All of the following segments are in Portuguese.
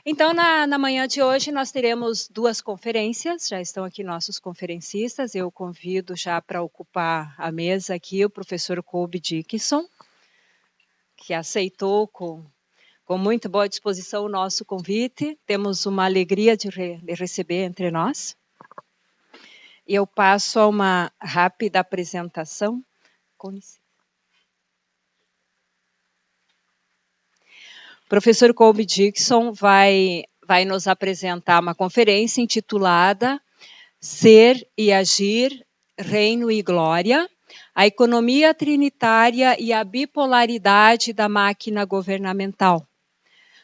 Então, na manhã de hoje, nós teremos 2 conferências, já estão aqui nossos conferencistas, eu convido já para ocupar a mesa aqui o professor Colby Dickinson, que aceitou com muito boa disposição o nosso convite, temos uma alegria de receber entre nós. E eu passo a uma rápida apresentação. Com licença. O professor Colby Dickinson vai nos apresentar uma conferência intitulada Ser e Agir, Reino e Glória, a economia trinitária e a bipolaridade da máquina governamental.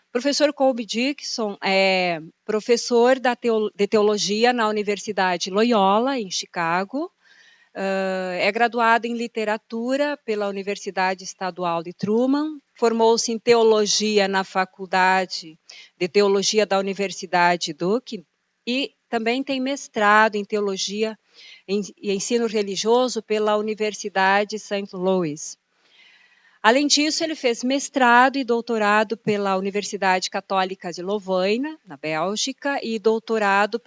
O professor Colby Dickinson é professor de teologia na Universidade Loyola, em Chicago, é graduado em literatura pela Universidade Estadual de Truman, formou-se em teologia na Faculdade de Teologia da Universidade Duke e também tem mestrado em teologia e ensino religioso pela Universidade St. Louis. Além disso, ele fez mestrado e doutorado pela Universidade Católica de Louvain, na Bélgica, e doutorado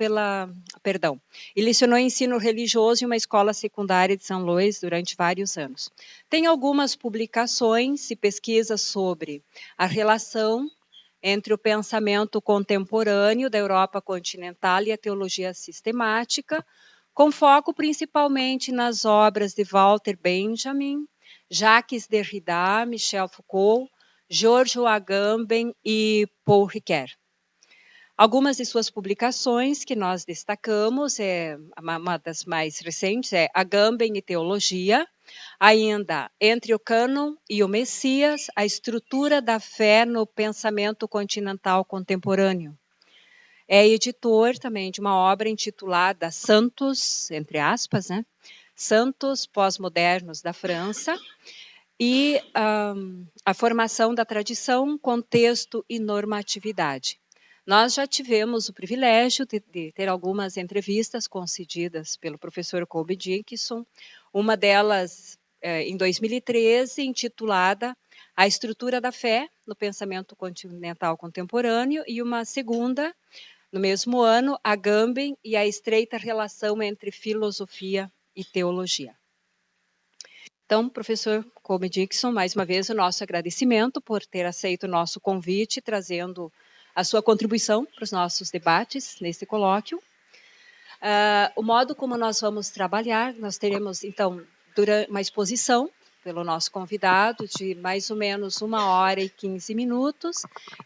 e lecionou ensino religioso em uma escola secundária de São Luís durante vários anos. Tem algumas publicações e pesquisas sobre a relação entre o pensamento contemporâneo da Europa continental e a teologia sistemática, com foco principalmente nas obras de Walter Benjamin, Jacques Derrida, Michel Foucault, Giorgio Agamben e Paul Ricoeur. Algumas de suas publicações que nós destacamos, uma das mais recentes é Agamben e Teologia, ainda Entre o Cânon e o Messias, a estrutura da fé no pensamento continental contemporâneo. É editor também de uma obra intitulada Santos, entre aspas, né? Santos pós-modernos da França, e a formação da tradição, contexto e normatividade. Nós já tivemos o privilégio de ter algumas entrevistas concedidas pelo professor Colby Dickinson, uma delas em 2013, intitulada A Estrutura da Fé no Pensamento Continental Contemporâneo, e uma segunda, no mesmo ano, Agamben e a estreita relação entre filosofia e teologia. Então, professor Colby Dickinson, mais uma vez o nosso agradecimento por ter aceito o nosso convite, trazendo a sua contribuição para os nossos debates nesse colóquio. O modo como nós vamos trabalhar, nós teremos, então, durante uma exposição pelo nosso convidado de mais ou menos 1h e 15 minutos,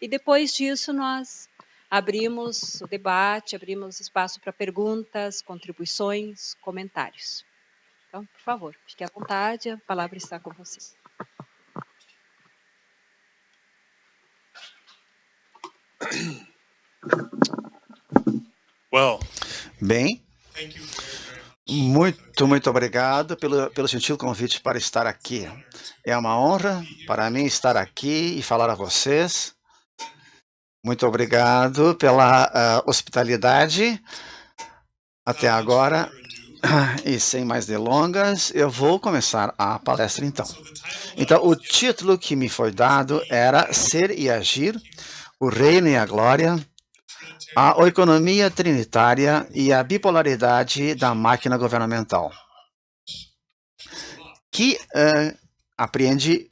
e depois disso nós abrimos o debate, abrimos espaço para perguntas, contribuições, comentários. Então, por favor, fique à vontade, a palavra está com vocês. Bem, muito obrigado pelo gentil convite para estar aqui. É uma honra para mim estar aqui e falar a vocês. Muito obrigado pela hospitalidade até agora. E sem mais delongas, eu vou começar a palestra então. Então, o título que me foi dado era Ser e Agir, o Reino e a Glória, a economia trinitária e a bipolaridade da máquina governamental, que apreende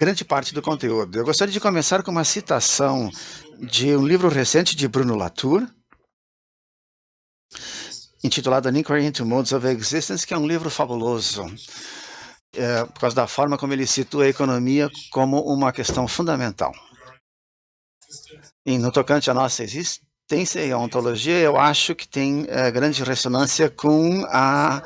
grande parte do conteúdo. Eu gostaria de começar com uma citação de um livro recente de Bruno Latour, intitulado An Inquiry into Modes of Existence, que é um livro fabuloso, por causa da forma como ele situa a economia como uma questão fundamental. E no tocante à nossa existência e a ontologia, eu acho que tem grande ressonância com a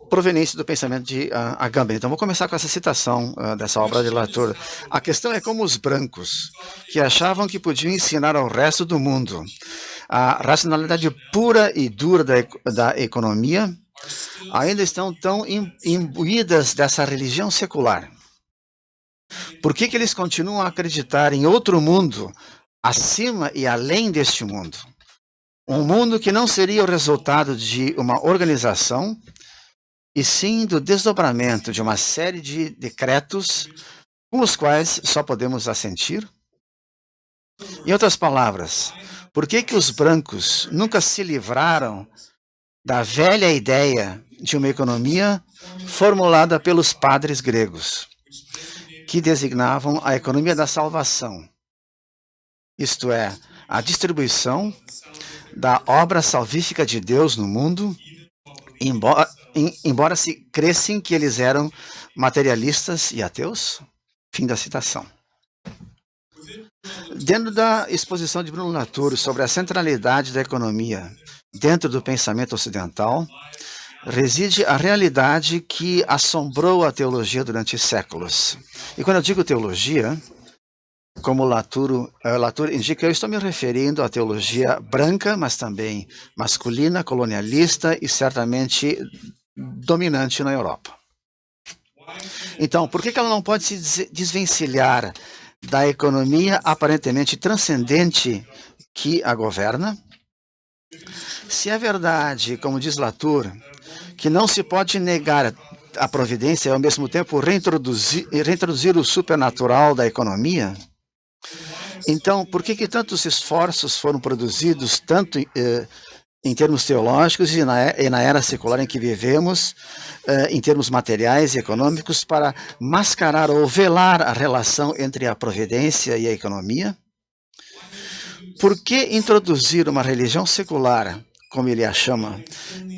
proveniência do pensamento de Agamben. Então, vou começar com essa citação dessa obra de Latour. A questão é como os brancos, que achavam que podiam ensinar ao resto do mundo a racionalidade pura e dura da economia, ainda estão tão imbuídas dessa religião secular. Por que eles continuam a acreditar em outro mundo, acima e além deste mundo? Um mundo que não seria o resultado de uma organização, e sim do desdobramento de uma série de decretos com os quais só podemos assentir? Em outras palavras, Por que os brancos nunca se livraram da velha ideia de uma economia formulada pelos padres gregos, que designavam a economia da salvação, isto é, a distribuição da obra salvífica de Deus no mundo, embora se crescem que eles eram materialistas e ateus? Fim da citação. Dentro da exposição de Bruno Latour sobre a centralidade da economia dentro do pensamento ocidental, reside a realidade que assombrou a teologia durante séculos. E quando eu digo teologia, como Latour indica, eu estou me referindo à teologia branca, mas também masculina, colonialista e certamente dominante na Europa. Então, por que ela não pode se desvencilhar da economia aparentemente transcendente que a governa? Se é verdade, como diz Latour, que não se pode negar a providência e ao mesmo tempo reintroduzir o supernatural da economia, então por que tantos esforços foram produzidos, tanto em termos teológicos e na era secular em que vivemos, em termos materiais e econômicos, para mascarar ou velar a relação entre a providência e a economia? Por que introduzir uma religião secular, como ele a chama,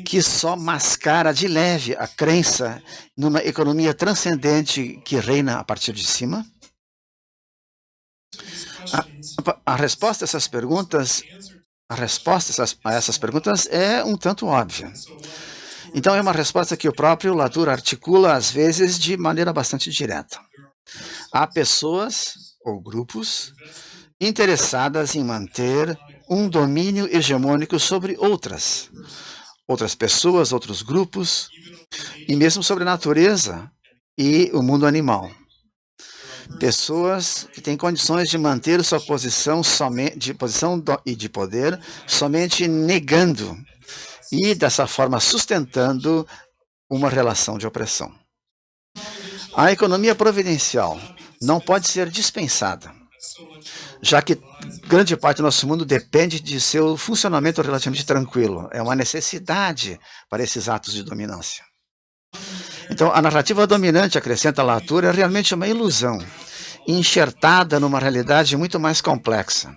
que só mascara de leve a crença numa economia transcendente que reina a partir de cima? A resposta a essas perguntas é um tanto óbvia. Então, é uma resposta que o próprio Latour articula, às vezes, de maneira bastante direta. Há pessoas ou grupos interessadas em manter um domínio hegemônico sobre outras pessoas, outros grupos, e mesmo sobre a natureza e o mundo animal. Pessoas que têm condições de manter sua posição e de poder somente negando e, dessa forma, sustentando uma relação de opressão. A economia providencial não pode ser dispensada, já que grande parte do nosso mundo depende de seu funcionamento relativamente tranquilo. É uma necessidade para esses atos de dominância. Então, a narrativa dominante, acrescenta Latour, é realmente uma ilusão, enxertada numa realidade muito mais complexa.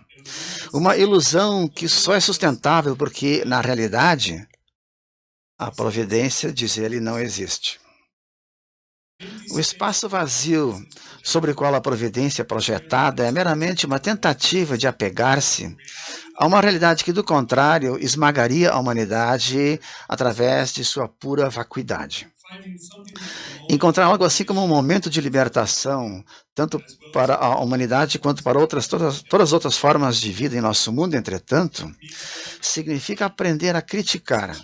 Uma ilusão que só é sustentável porque, na realidade, a providência, diz ele, não existe. O espaço vazio sobre o qual a providência é projetada é meramente uma tentativa de apegar-se a uma realidade que, do contrário, esmagaria a humanidade através de sua pura vacuidade. Encontrar algo assim como um momento de libertação, tanto para a humanidade quanto para todas as outras formas de vida em nosso mundo, entretanto, significa aprender a criticar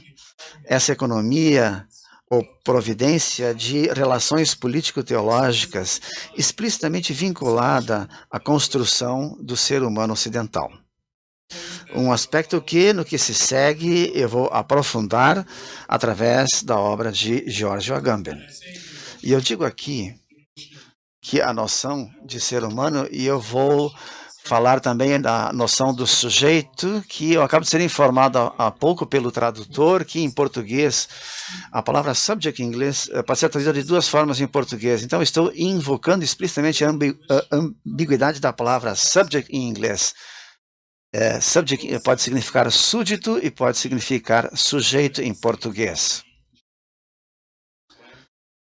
essa economia ou providência de relações político-teológicas explicitamente vinculada à construção do ser humano ocidental. Um aspecto que, no que se segue, eu vou aprofundar através da obra de George Agamben. E eu digo aqui que a noção de ser humano, e eu vou falar também da noção do sujeito, que eu acabo de ser informado há pouco pelo tradutor, que em português, a palavra subject em inglês pode ser traduzida de duas formas em português. Então, estou invocando explicitamente a ambiguidade da palavra subject em inglês. Subject pode significar súdito e pode significar sujeito em português.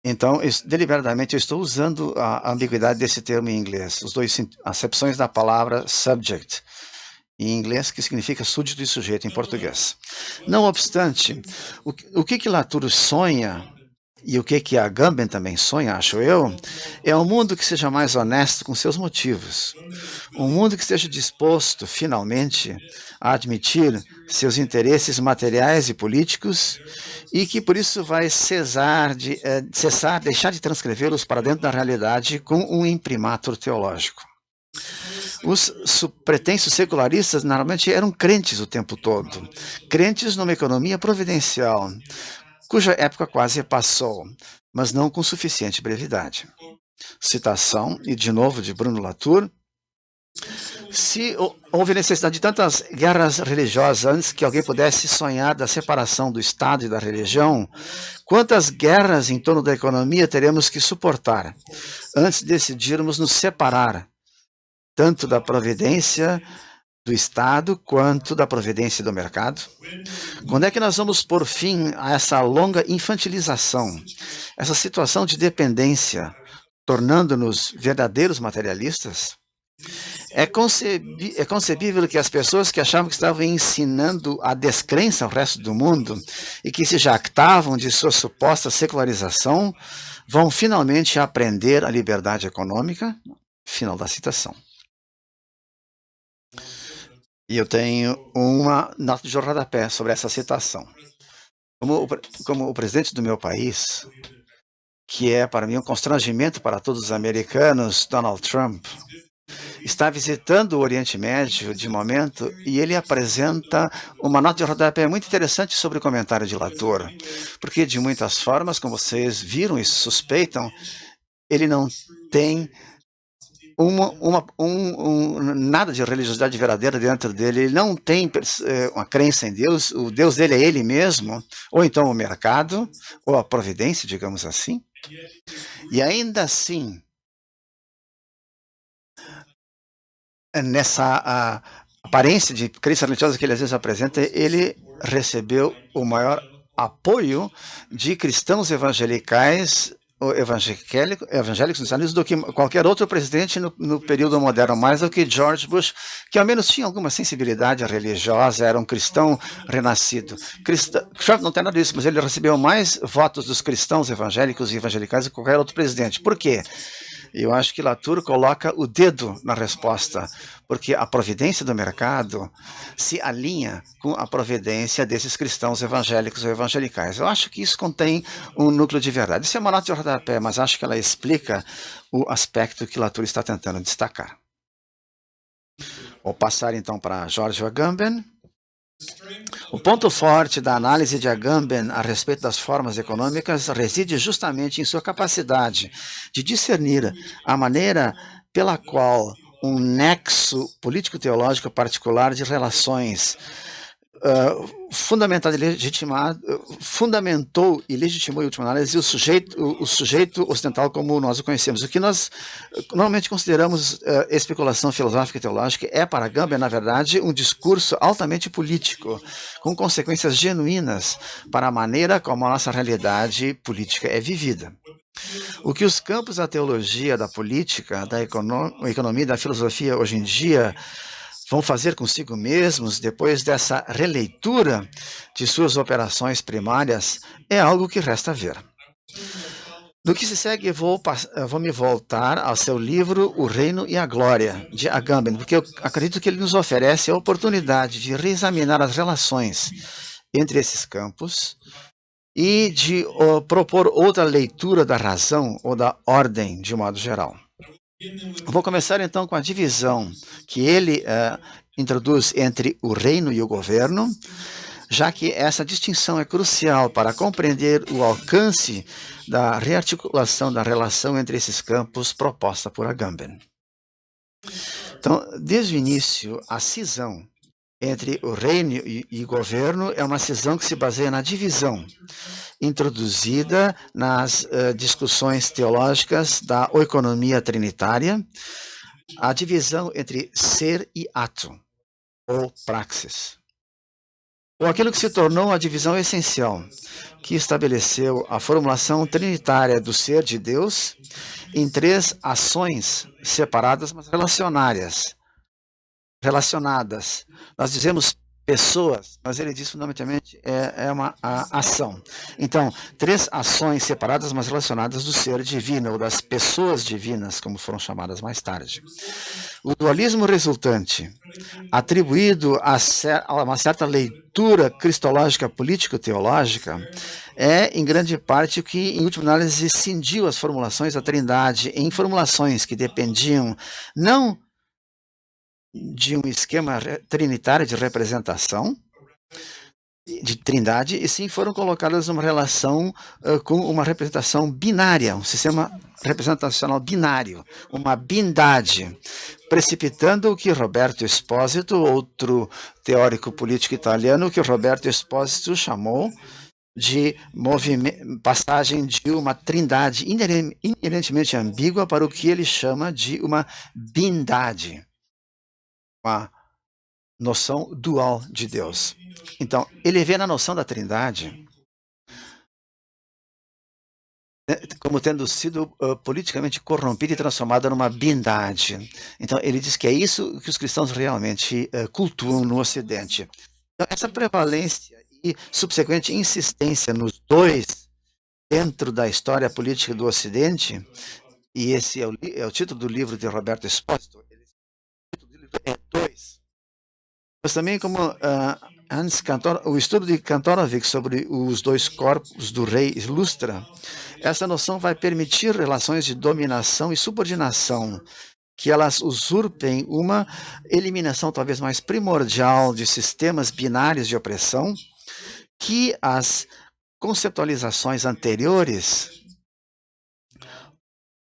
Então, deliberadamente, eu estou usando a ambiguidade desse termo em inglês, as duas acepções da palavra subject em inglês, que significa súdito e sujeito em português. Não obstante, o que Latour sonha, e o que Agamben também sonha, acho eu, é um mundo que seja mais honesto com seus motivos. Um mundo que esteja disposto, finalmente, a admitir seus interesses materiais e políticos e que, por isso, vai deixar de transcrevê-los para dentro da realidade com um imprimatur teológico. Os pretensos secularistas normalmente eram crentes o tempo todo, crentes numa economia providencial, cuja época quase passou, mas não com suficiente brevidade. Citação, e de novo de Bruno Latour: Se houve necessidade de tantas guerras religiosas antes que alguém pudesse sonhar da separação do Estado e da religião, quantas guerras em torno da economia teremos que suportar antes de decidirmos nos separar, tanto da providência do Estado quanto da providência do mercado? Quando é que nós vamos pôr fim a essa longa infantilização, essa situação de dependência, tornando-nos verdadeiros materialistas? É concebível que as pessoas que achavam que estavam ensinando a descrença ao resto do mundo e que se jactavam de sua suposta secularização vão finalmente aprender a liberdade econômica? Final da citação. E eu tenho uma nota de rodapé sobre essa citação. Como o presidente do meu país, que é para mim um constrangimento para todos os americanos, Donald Trump, está visitando o Oriente Médio de momento e ele apresenta uma nota de rodapé muito interessante sobre o comentário de Latour, porque de muitas formas, como vocês viram e suspeitam, ele não tem nada de religiosidade verdadeira dentro dele, ele não tem uma crença em Deus, o Deus dele é ele mesmo, ou então o mercado, ou a providência, digamos assim. E ainda assim, nessa aparência de crença religiosa que ele às vezes apresenta, ele recebeu o maior apoio de cristãos evangelicais evangélicos nos Estados Unidos do que qualquer outro presidente no período moderno, mais do que George Bush, que ao menos tinha alguma sensibilidade religiosa, era um cristão renascido. Trump não tem nada disso, mas ele recebeu mais votos dos cristãos evangélicos e evangelicais do que qualquer outro presidente. Por quê? Eu acho que Latour coloca o dedo na resposta, porque a providência do mercado se alinha com a providência desses cristãos evangélicos ou evangelicais. Eu acho que isso contém um núcleo de verdade. Isso é uma nota de rodapé, mas acho que ela explica o aspecto que Latour está tentando destacar. Vou passar então para George Agamben. O ponto forte da análise de Agamben a respeito das formas econômicas reside justamente em sua capacidade de discernir a maneira pela qual um nexo político-teológico particular de relações fundamentou e legitimou, em última análise, o sujeito ocidental como nós o conhecemos. O que nós normalmente consideramos especulação filosófica e teológica é, para Agamben, na verdade, um discurso altamente político, com consequências genuínas para a maneira como a nossa realidade política é vivida. O que os campos da teologia, da política, da economia e da filosofia hoje em dia vão fazer consigo mesmos depois dessa releitura de suas operações primárias é algo que resta ver. Do que se segue, vou me voltar ao seu livro O Reino e a Glória, de Agamben, porque eu acredito que ele nos oferece a oportunidade de reexaminar as relações entre esses campos e de propor outra leitura da razão ou da ordem, de modo geral. Vou começar então com a divisão que ele introduz entre o reino e o governo, já que essa distinção é crucial para compreender o alcance da rearticulação da relação entre esses campos proposta por Agamben. Então, desde o início, a cisão entre o reino e o governo é uma cisão que se baseia na divisão introduzida nas discussões teológicas da oikonomia trinitária, a divisão entre ser e ato, ou praxis, ou aquilo que se tornou a divisão essencial, que estabeleceu a formulação trinitária do ser de Deus em 3 ações separadas, mas relacionadas. Nós dizemos pessoas, mas ele diz fundamentalmente é uma ação. Então, 3 ações separadas, mas relacionadas do ser divino, ou das pessoas divinas, como foram chamadas mais tarde. O dualismo resultante, atribuído a uma certa leitura cristológica político-teológica, é, em grande parte, o que, em última análise, cindiu as formulações da Trindade em formulações que dependiam não de um esquema trinitário de representação, de trindade, e sim foram colocadas numa relação com uma representação binária, um sistema representacional binário, uma bindade, precipitando o que Roberto Esposito, outro teórico político italiano, que Roberto Esposito chamou de passagem de uma trindade inerentemente ambígua para o que ele chama de uma bindade, uma noção dual de Deus. Então, ele vê na noção da trindade como tendo sido politicamente corrompida e transformada numa bindade. Então, ele diz que é isso que os cristãos realmente cultuam no Ocidente. Então, essa prevalência e subsequente insistência nos dois dentro da história política do Ocidente, e esse é o título do livro de Roberto Esposito, o título do livro é Dois. Mas também como o estudo de Kantorovich sobre os dois corpos do rei ilustra, essa noção vai permitir relações de dominação e subordinação, que elas usurpem uma eliminação talvez mais primordial de sistemas binários de opressão, que as conceitualizações anteriores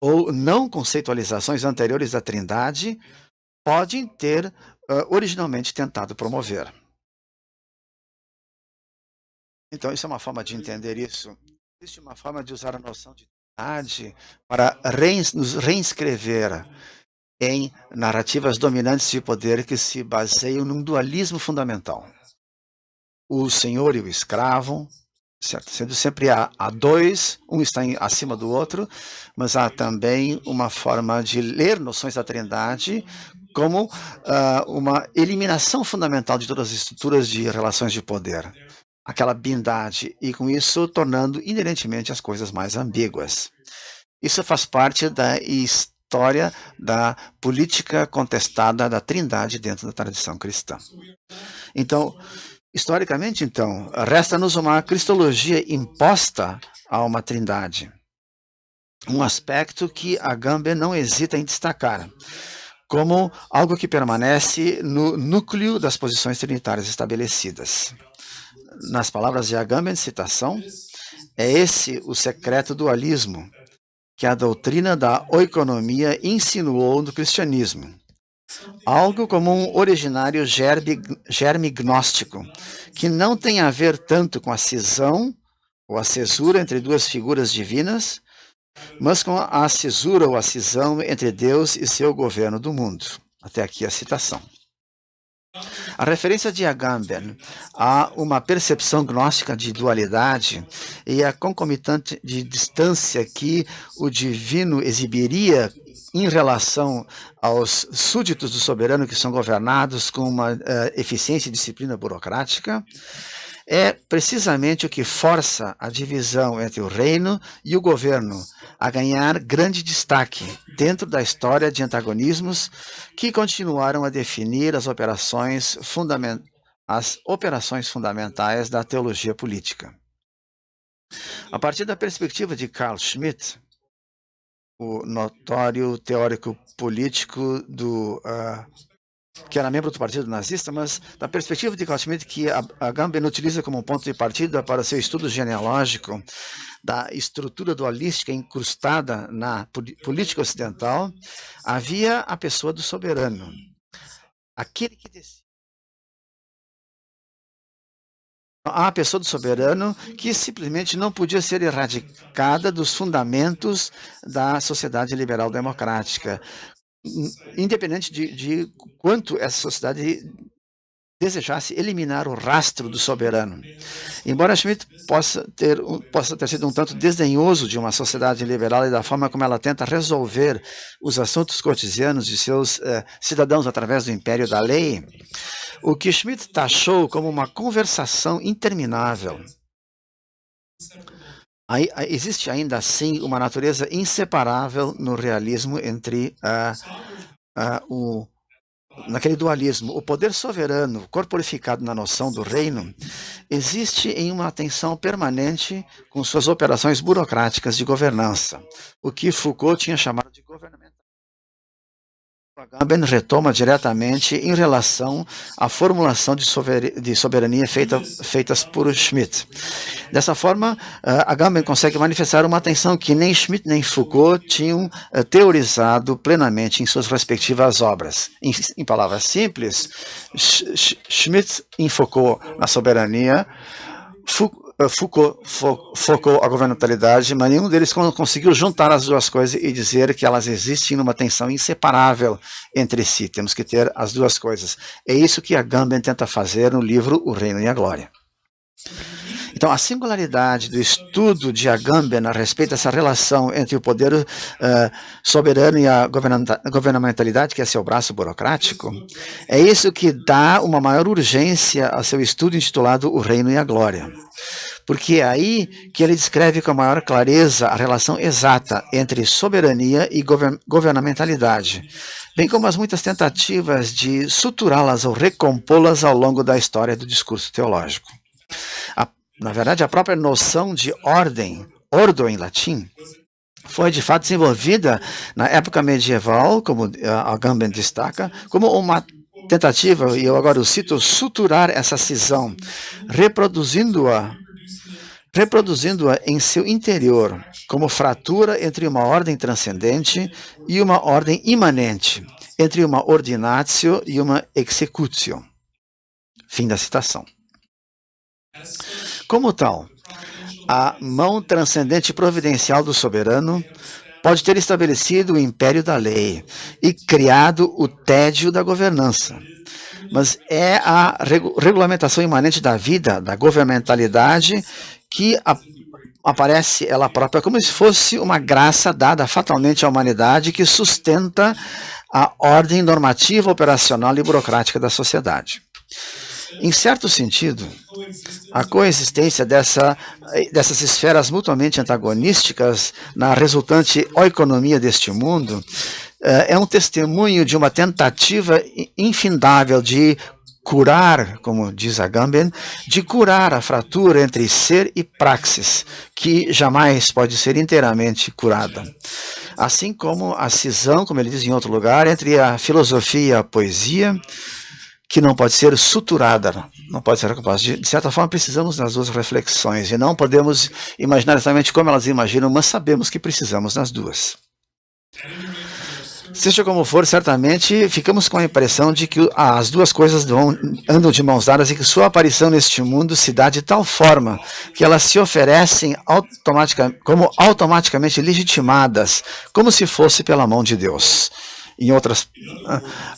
ou não conceitualizações anteriores da Trindade podem ter originalmente tentado promover. Então, isso é uma forma de entender isso. Existe uma forma de usar a noção de Trindade para nos reinscrever em narrativas dominantes de poder que se baseiam num dualismo fundamental. O senhor e o escravo, certo? Sendo sempre há dois, um está acima do outro, mas há também uma forma de ler noções da Trindade como uma eliminação fundamental de todas as estruturas de relações de poder, aquela bindade, e com isso tornando inerentemente as coisas mais ambíguas. Isso faz parte da história da política contestada da Trindade dentro da tradição cristã. Então, historicamente, resta-nos uma cristologia imposta a uma Trindade, um aspecto que Agamben não hesita em destacar como algo que permanece no núcleo das posições trinitárias estabelecidas. Nas palavras de Agamben, citação, é esse o secreto dualismo que a doutrina da oikonomia insinuou no cristianismo. Algo como um originário germe gnóstico, que não tem a ver tanto com a cisão ou a cesura entre duas figuras divinas, mas com a cisura ou a cisão entre Deus e seu governo do mundo. Até aqui a citação. A referência de Agamben a uma percepção gnóstica de dualidade e a concomitante de distância que o divino exibiria em relação aos súditos do soberano que são governados com uma eficiência e disciplina burocrática, é precisamente o que força a divisão entre o reino e o governo a ganhar grande destaque dentro da história de antagonismos que continuaram a definir as operações fundamentais da teologia política. A partir da perspectiva de Carl Schmitt, o notório teórico político que era membro do Partido Nazista, mas da perspectiva de Carl Schmitt, que Agamben utiliza como ponto de partida para seu estudo genealógico da estrutura dualística incrustada na política ocidental, havia a pessoa do soberano, aquele que decide. Há a pessoa do soberano que simplesmente não podia ser erradicada dos fundamentos da sociedade liberal democrática, independente de quanto essa sociedade desejasse eliminar o rastro do soberano. Embora Schmitt possa ter sido um tanto desdenhoso de uma sociedade liberal e da forma como ela tenta resolver os assuntos cotidianos de seus cidadãos através do império da lei, o que Schmitt taxou como uma conversação interminável. Existe ainda assim uma natureza inseparável no realismo entre naquele dualismo. O poder soberano, corporificado na noção do reino, existe em uma tensão permanente com suas operações burocráticas de governança, o que Foucault tinha chamado de governamental. Agamben retoma diretamente em relação à formulação de soberania feitas por Schmitt. Dessa forma, Agamben consegue manifestar uma atenção que nem Schmitt nem Foucault tinham teorizado plenamente em suas respectivas obras. Em palavras simples, Schmitt enfocou na soberania, Foucault focou a governamentalidade, mas nenhum deles conseguiu juntar as duas coisas e dizer que elas existem numa tensão inseparável entre si. Temos que ter as duas coisas. É isso que Agamben tenta fazer no livro O Reino e a Glória. Então, a singularidade do estudo de Agamben a respeito dessa relação entre o poder soberano e a governamentalidade, que é seu braço burocrático, é isso que dá uma maior urgência a seu estudo intitulado O Reino e a Glória. Porque é aí que ele descreve com a maior clareza a relação exata entre soberania e governamentalidade, bem como as muitas tentativas de suturá-las ou recompô-las ao longo da história do discurso teológico. Na verdade, a própria noção de ordem, ordo em latim, foi de fato desenvolvida na época medieval, como Agamben destaca, como uma tentativa, e eu agora o cito, suturar essa cisão, reproduzindo-a em seu interior, como fratura entre uma ordem transcendente e uma ordem imanente, entre uma ordinatio e uma executio. Fim da citação. Como tal, a mão transcendente providencial do soberano pode ter estabelecido o império da lei e criado o tédio da governança. Mas é a regulamentação imanente da vida, da governamentalidade, que aparece ela própria como se fosse uma graça dada fatalmente à humanidade que sustenta a ordem normativa, operacional e burocrática da sociedade. Em certo sentido, a coexistência dessas esferas mutuamente antagonísticas na resultante oikonomia deste mundo é um testemunho de uma tentativa infindável de curar, como diz Agamben, de curar a fratura entre ser e praxis, que jamais pode ser inteiramente curada. Assim como a cisão, como ele diz em outro lugar, entre a filosofia e a poesia, que não pode ser suturada, não pode ser capaz de certa forma, precisamos das duas reflexões, e não podemos imaginar exatamente como elas imaginam, mas sabemos que precisamos das duas. Seja como for, certamente ficamos com a impressão de que as duas coisas andam de mãos dadas e que sua aparição neste mundo se dá de tal forma que elas se oferecem como automaticamente legitimadas, como se fosse pela mão de Deus.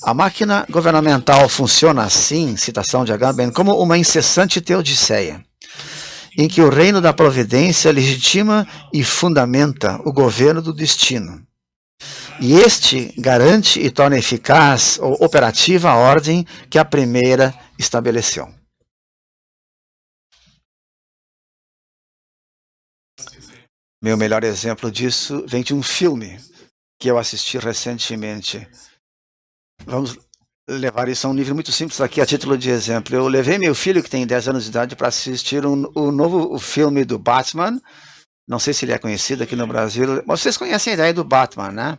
A máquina governamental funciona assim, citação de Agamben, como uma incessante teodiceia, em que o reino da providência legitima e fundamenta o governo do destino. E este garante e torna eficaz ou operativa a ordem que a primeira estabeleceu. Meu melhor exemplo disso vem de um filme que eu assisti recentemente. Vamos levar isso a um nível muito simples aqui, a título de exemplo. Eu levei meu filho, que tem 10 anos de idade, para assistir o novo filme do Batman. Não sei se ele é conhecido aqui no Brasil. Vocês conhecem a ideia do Batman, né?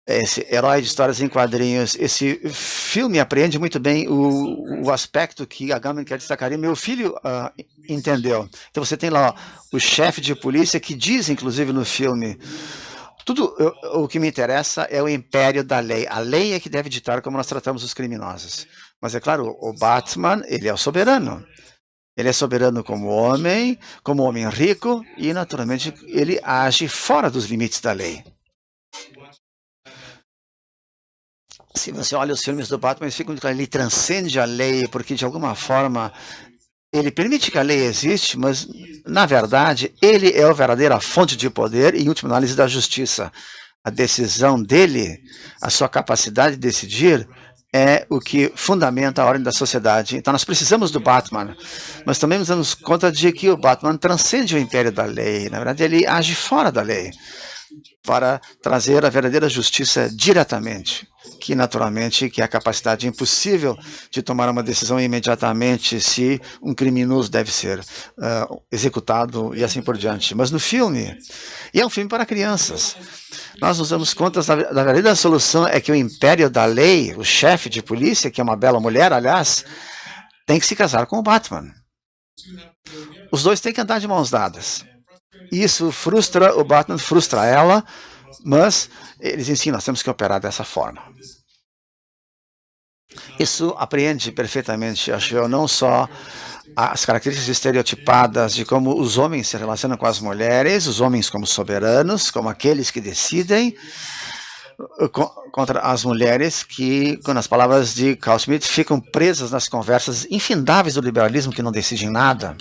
Esse herói de histórias em quadrinhos. Esse filme apreende muito bem o aspecto que Agamben quer destacar. E meu filho entendeu. Então você tem lá o chefe de polícia que diz, inclusive no filme, o que me interessa é o império da lei. A lei é que deve ditar como nós tratamos os criminosos. Mas é claro, o Batman, ele é o soberano. Ele é soberano como homem rico, e naturalmente ele age fora dos limites da lei. Se você olha os filmes do Batman, ele transcende a lei, porque de alguma forma ele permite que a lei existe, mas na verdade ele é a verdadeira fonte de poder e, em última análise, da justiça. A decisão dele, a sua capacidade de decidir, é o que fundamenta a ordem da sociedade. Então nós precisamos do Batman, mas também nos damos conta de que o Batman transcende o império da lei. Na verdade, ele age fora da lei. para trazer a verdadeira justiça diretamente, que naturalmente que é a capacidade impossível de tomar uma decisão imediatamente se um criminoso deve ser executado e assim por diante. Mas no filme, e é um filme para crianças, nós nos damos conta da verdadeira solução é que o império da lei, o chefe de polícia, que é uma bela mulher, aliás, tem que se casar com o Batman. Os dois têm que andar de mãos dadas. Isso frustra o Batman, frustra ela, mas eles ensinam, nós temos que operar dessa forma. Isso apreende perfeitamente, acho eu, não só as características estereotipadas de como os homens se relacionam com as mulheres, os homens como soberanos, como aqueles que decidem, contra as mulheres que, com as palavras de Carl Schmitt, ficam presas nas conversas infindáveis do liberalismo que não decidem nada.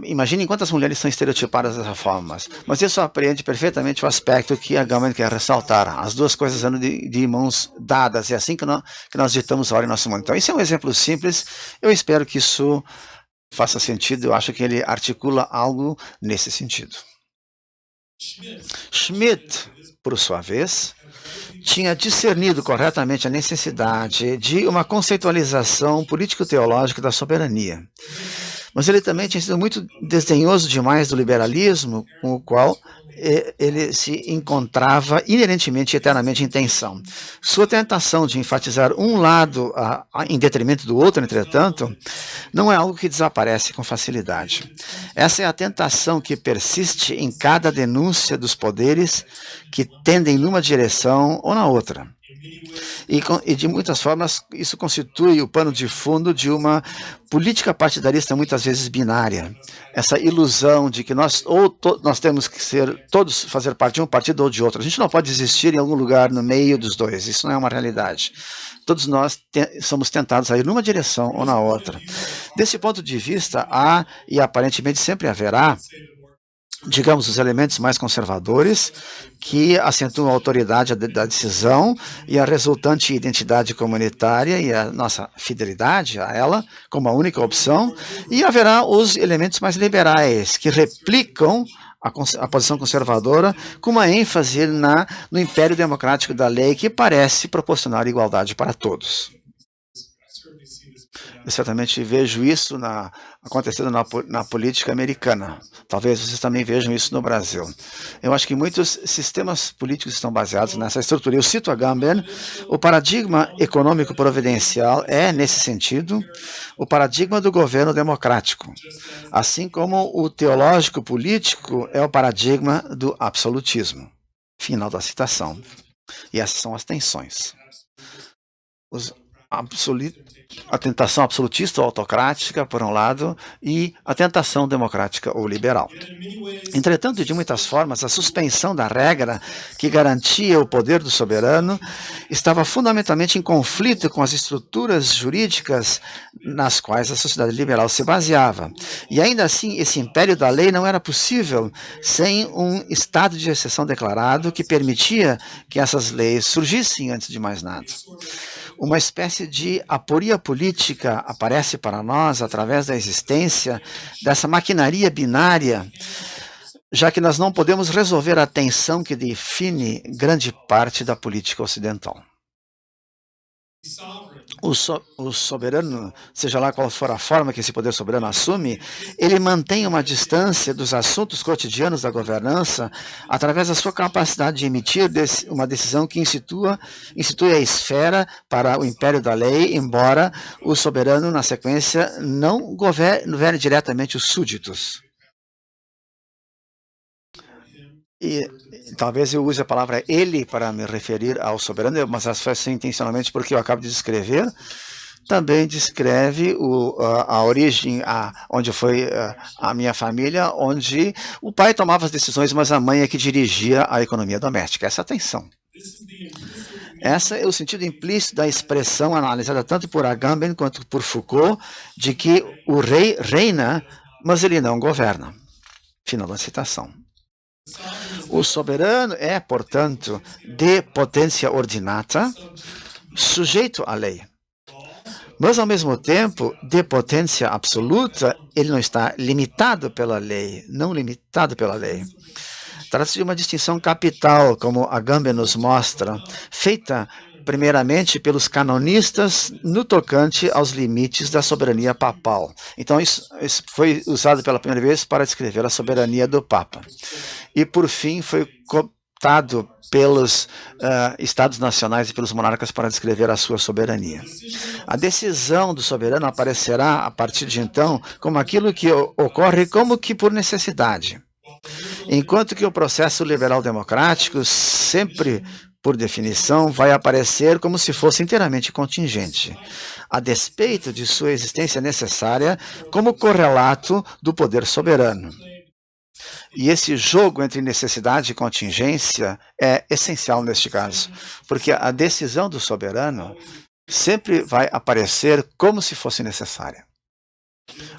Imaginem quantas mulheres são estereotipadas dessa forma, mas isso apreende perfeitamente o aspecto que a Gambin quer ressaltar. As duas coisas andam de mãos dadas, é assim que nós ditamos a hora em nosso mundo. Então, esse é um exemplo simples, eu espero que isso faça sentido, eu acho que ele articula algo nesse sentido. Schmitt, por sua vez, tinha discernido corretamente a necessidade de uma conceitualização político-teológica da soberania. Mas ele também tinha sido muito desdenhoso demais do liberalismo, com o qual ele se encontrava inerentemente e eternamente em tensão. Sua tentação de enfatizar um lado em detrimento do outro, entretanto, não é algo que desaparece com facilidade. Essa é a tentação que persiste em cada denúncia dos poderes que tendem numa direção ou na outra. E de muitas formas, isso constitui o pano de fundo de uma política partidarista muitas vezes binária. Essa ilusão de que nós temos que todos fazer parte de um partido ou de outro. A gente não pode existir em algum lugar no meio dos dois. Isso não é uma realidade. Todos nós somos tentados a ir numa direção ou na outra. Desse ponto de vista, há e aparentemente sempre haverá, digamos, os elementos mais conservadores que acentuam a autoridade da decisão e a resultante identidade comunitária e a nossa fidelidade a ela como a única opção, e haverá os elementos mais liberais que replicam a posição conservadora com uma ênfase no império democrático da lei que parece proporcionar igualdade para todos. Eu certamente vejo isso acontecendo na política americana. Talvez vocês também vejam isso no Brasil. Eu acho que muitos sistemas políticos estão baseados nessa estrutura. Eu cito a Gambin, o paradigma econômico providencial é, nesse sentido, o paradigma do governo democrático, assim como o teológico político é o paradigma do absolutismo. Final da citação. E essas são as tensões. A tentação absolutista ou autocrática, por um lado, e a tentação democrática ou liberal. Entretanto, de muitas formas, a suspensão da regra que garantia o poder do soberano estava fundamentalmente em conflito com as estruturas jurídicas nas quais a sociedade liberal se baseava. E ainda assim, esse império da lei não era possível sem um estado de exceção declarado que permitia que essas leis surgissem antes de mais nada. Uma espécie de aporia política aparece para nós através da existência dessa maquinaria binária, já que nós não podemos resolver a tensão que define grande parte da política ocidental. O soberano, seja lá qual for a forma que esse poder soberano assume, ele mantém uma distância dos assuntos cotidianos da governança através da sua capacidade de emitir uma decisão que institui a esfera para o império da lei, embora o soberano, na sequência, não governe diretamente os súditos. E talvez eu use a palavra ele para me referir ao soberano, mas essa foi assim intencionalmente porque eu acabo de descrever. Também descreve a origem, onde foi a minha família, onde o pai tomava as decisões, mas a mãe é que dirigia a economia doméstica. Essa atenção. Esse é o sentido implícito da expressão analisada tanto por Agamben quanto por Foucault, de que o rei reina, mas ele não governa. Final da citação. O soberano é, portanto, de potência ordinata, sujeito à lei. Mas, ao mesmo tempo, de potência absoluta, ele não está limitado pela lei, não limitado pela lei. Trata-se de uma distinção capital, como Agamben nos mostra, feita primeiramente pelos canonistas no tocante aos limites da soberania papal. Então, isso foi usado pela primeira vez para descrever a soberania do Papa. E, por fim, foi cooptado pelos estados nacionais e pelos monarcas para descrever a sua soberania. A decisão do soberano aparecerá, a partir de então, como aquilo que ocorre como que por necessidade. Enquanto que o processo liberal-democrático sempre, por definição, vai aparecer como se fosse inteiramente contingente, a despeito de sua existência necessária como correlato do poder soberano. E esse jogo entre necessidade e contingência é essencial neste caso, porque a decisão do soberano sempre vai aparecer como se fosse necessária,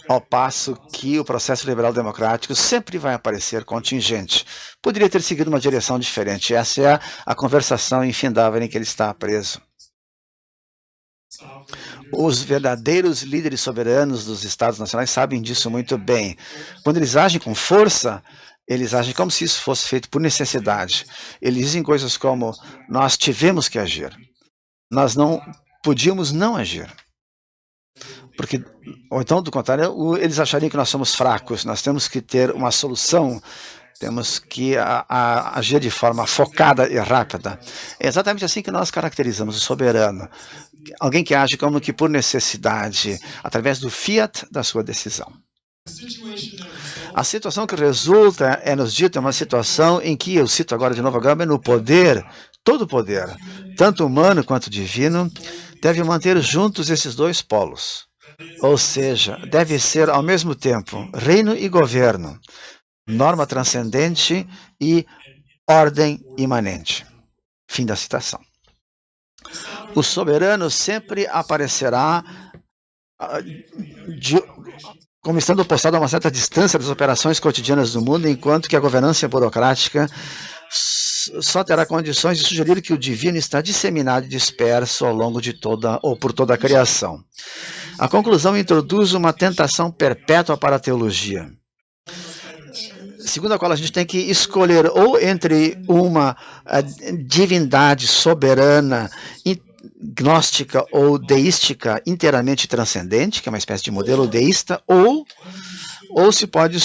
ao passo que o processo liberal-democrático sempre vai aparecer contingente. Poderia ter seguido uma direção diferente. Essa é a conversação infindável em que ele está preso. Os verdadeiros líderes soberanos dos Estados nacionais sabem disso muito bem. Quando eles agem com força, eles agem como se isso fosse feito por necessidade. Eles dizem coisas como, nós tivemos que agir. Nós não podíamos não agir. Porque, ou então, do contrário, eles achariam que nós somos fracos, nós temos que ter uma solução, temos que agir de forma focada e rápida. É exatamente assim que nós caracterizamos o soberano. Alguém que age como que por necessidade, através do fiat da sua decisão. A situação que resulta, nos dito, é uma situação em que, eu cito agora de novo Agamben, no poder, todo o poder, tanto humano quanto divino, deve manter juntos esses dois polos. Ou seja, deve ser ao mesmo tempo reino e governo, norma transcendente e ordem imanente. Fim da citação. O soberano sempre aparecerá como estando postado a uma certa distância das operações cotidianas do mundo, enquanto que a governança burocrática só terá condições de sugerir que o divino está disseminado e disperso ao longo de toda ou por toda a criação. A conclusão introduz uma tentação perpétua para a teologia, segundo a qual a gente tem que escolher ou entre uma divindade soberana, gnóstica ou deística inteiramente transcendente, que é uma espécie de modelo deísta, ou se pode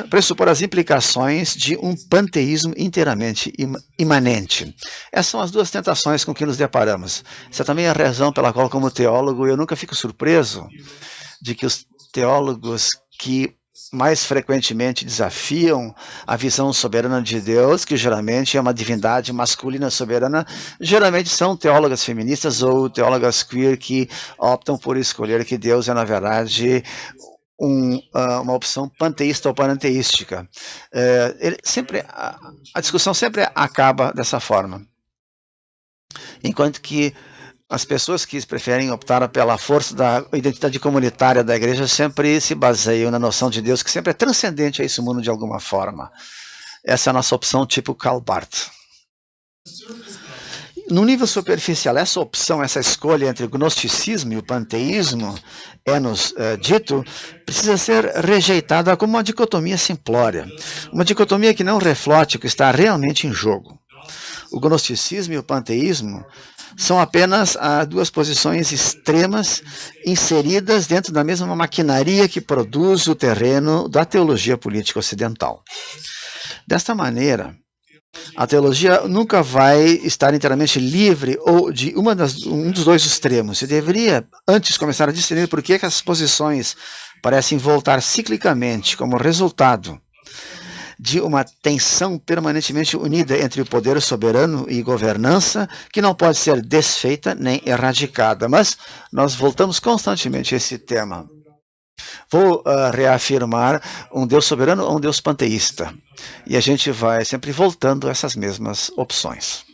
pressupor as implicações de um panteísmo inteiramente imanente. Essas são as duas tentações com que nos deparamos. Essa também é a razão pela qual, como teólogo, eu nunca fico surpreso de que os teólogos que mais frequentemente desafiam a visão soberana de Deus, que geralmente é uma divindade masculina soberana, geralmente são teólogas feministas ou teólogas queer que optam por escolher que Deus é, na verdade, uma opção panteísta ou panteística. A discussão sempre acaba dessa forma. Enquanto que as pessoas que preferem optar pela força da identidade comunitária da igreja sempre se baseiam na noção de Deus, que sempre é transcendente a esse mundo de alguma forma. Essa é a nossa opção tipo Karl Barth. No nível superficial, essa opção, essa escolha entre o gnosticismo e o panteísmo, é-nos dito, precisa ser rejeitada como uma dicotomia simplória. Uma dicotomia que não reflete o que está realmente em jogo. O gnosticismo e o panteísmo são apenas duas posições extremas inseridas dentro da mesma maquinaria que produz o terreno da teologia política ocidental. Desta maneira, a teologia nunca vai estar inteiramente livre ou de um dos dois extremos. Você deveria antes começar a discernir por que essas posições parecem voltar ciclicamente como resultado de uma tensão permanentemente unida entre o poder soberano e governança, que não pode ser desfeita nem erradicada. Mas nós voltamos constantemente a esse tema. Vou reafirmar um Deus soberano ou um Deus panteísta. E a gente vai sempre voltando a essas mesmas opções.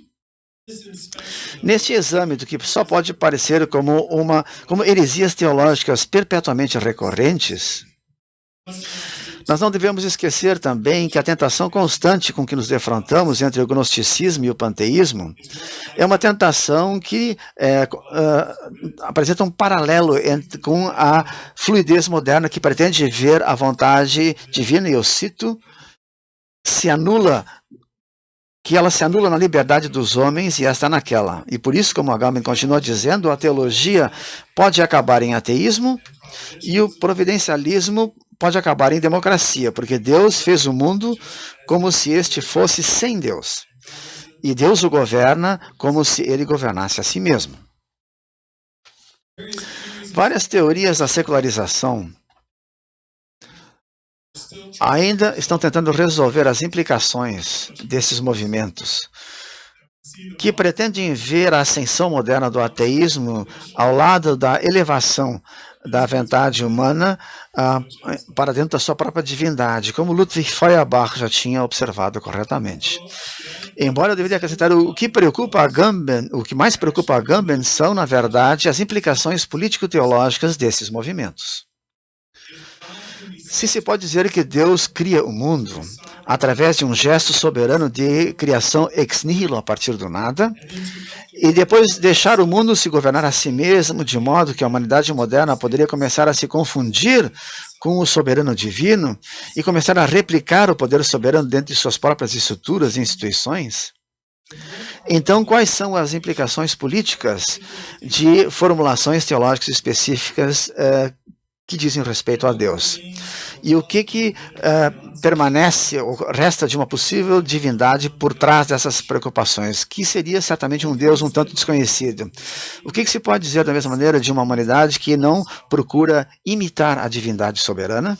Neste exame do que só pode parecer como heresias teológicas perpetuamente recorrentes, nós não devemos esquecer também que a tentação constante com que nos defrontamos entre o gnosticismo e o panteísmo é uma tentação que apresenta um paralelo com a fluidez moderna que pretende ver a vontade divina, e eu cito, se anula, que ela se anula na liberdade dos homens e esta naquela. E por isso, como Agamben continua dizendo, a teologia pode acabar em ateísmo e o providencialismo pode acabar em democracia, porque Deus fez o mundo como se este fosse sem Deus. E Deus o governa como se ele governasse a si mesmo. Várias teorias da secularização ainda estão tentando resolver as implicações desses movimentos, que pretendem ver a ascensão moderna do ateísmo ao lado da elevação da vontade humana para dentro da sua própria divindade, como Ludwig Feuerbach já tinha observado corretamente. Embora eu deveria acrescentar, o que mais preocupa a Agamben são, na verdade, as implicações político-teológicas desses movimentos. Se pode dizer que Deus cria o mundo através de um gesto soberano de criação ex nihilo a partir do nada, e depois deixar o mundo se governar a si mesmo, de modo que a humanidade moderna poderia começar a se confundir com o soberano divino e começar a replicar o poder soberano dentro de suas próprias estruturas e instituições? Então, quais são as implicações políticas de formulações teológicas específicas que dizem respeito a Deus? E o que permanece ou resta de uma possível divindade por trás dessas preocupações, que seria certamente um Deus um tanto desconhecido? O que se pode dizer da mesma maneira de uma humanidade que não procura imitar a divindade soberana?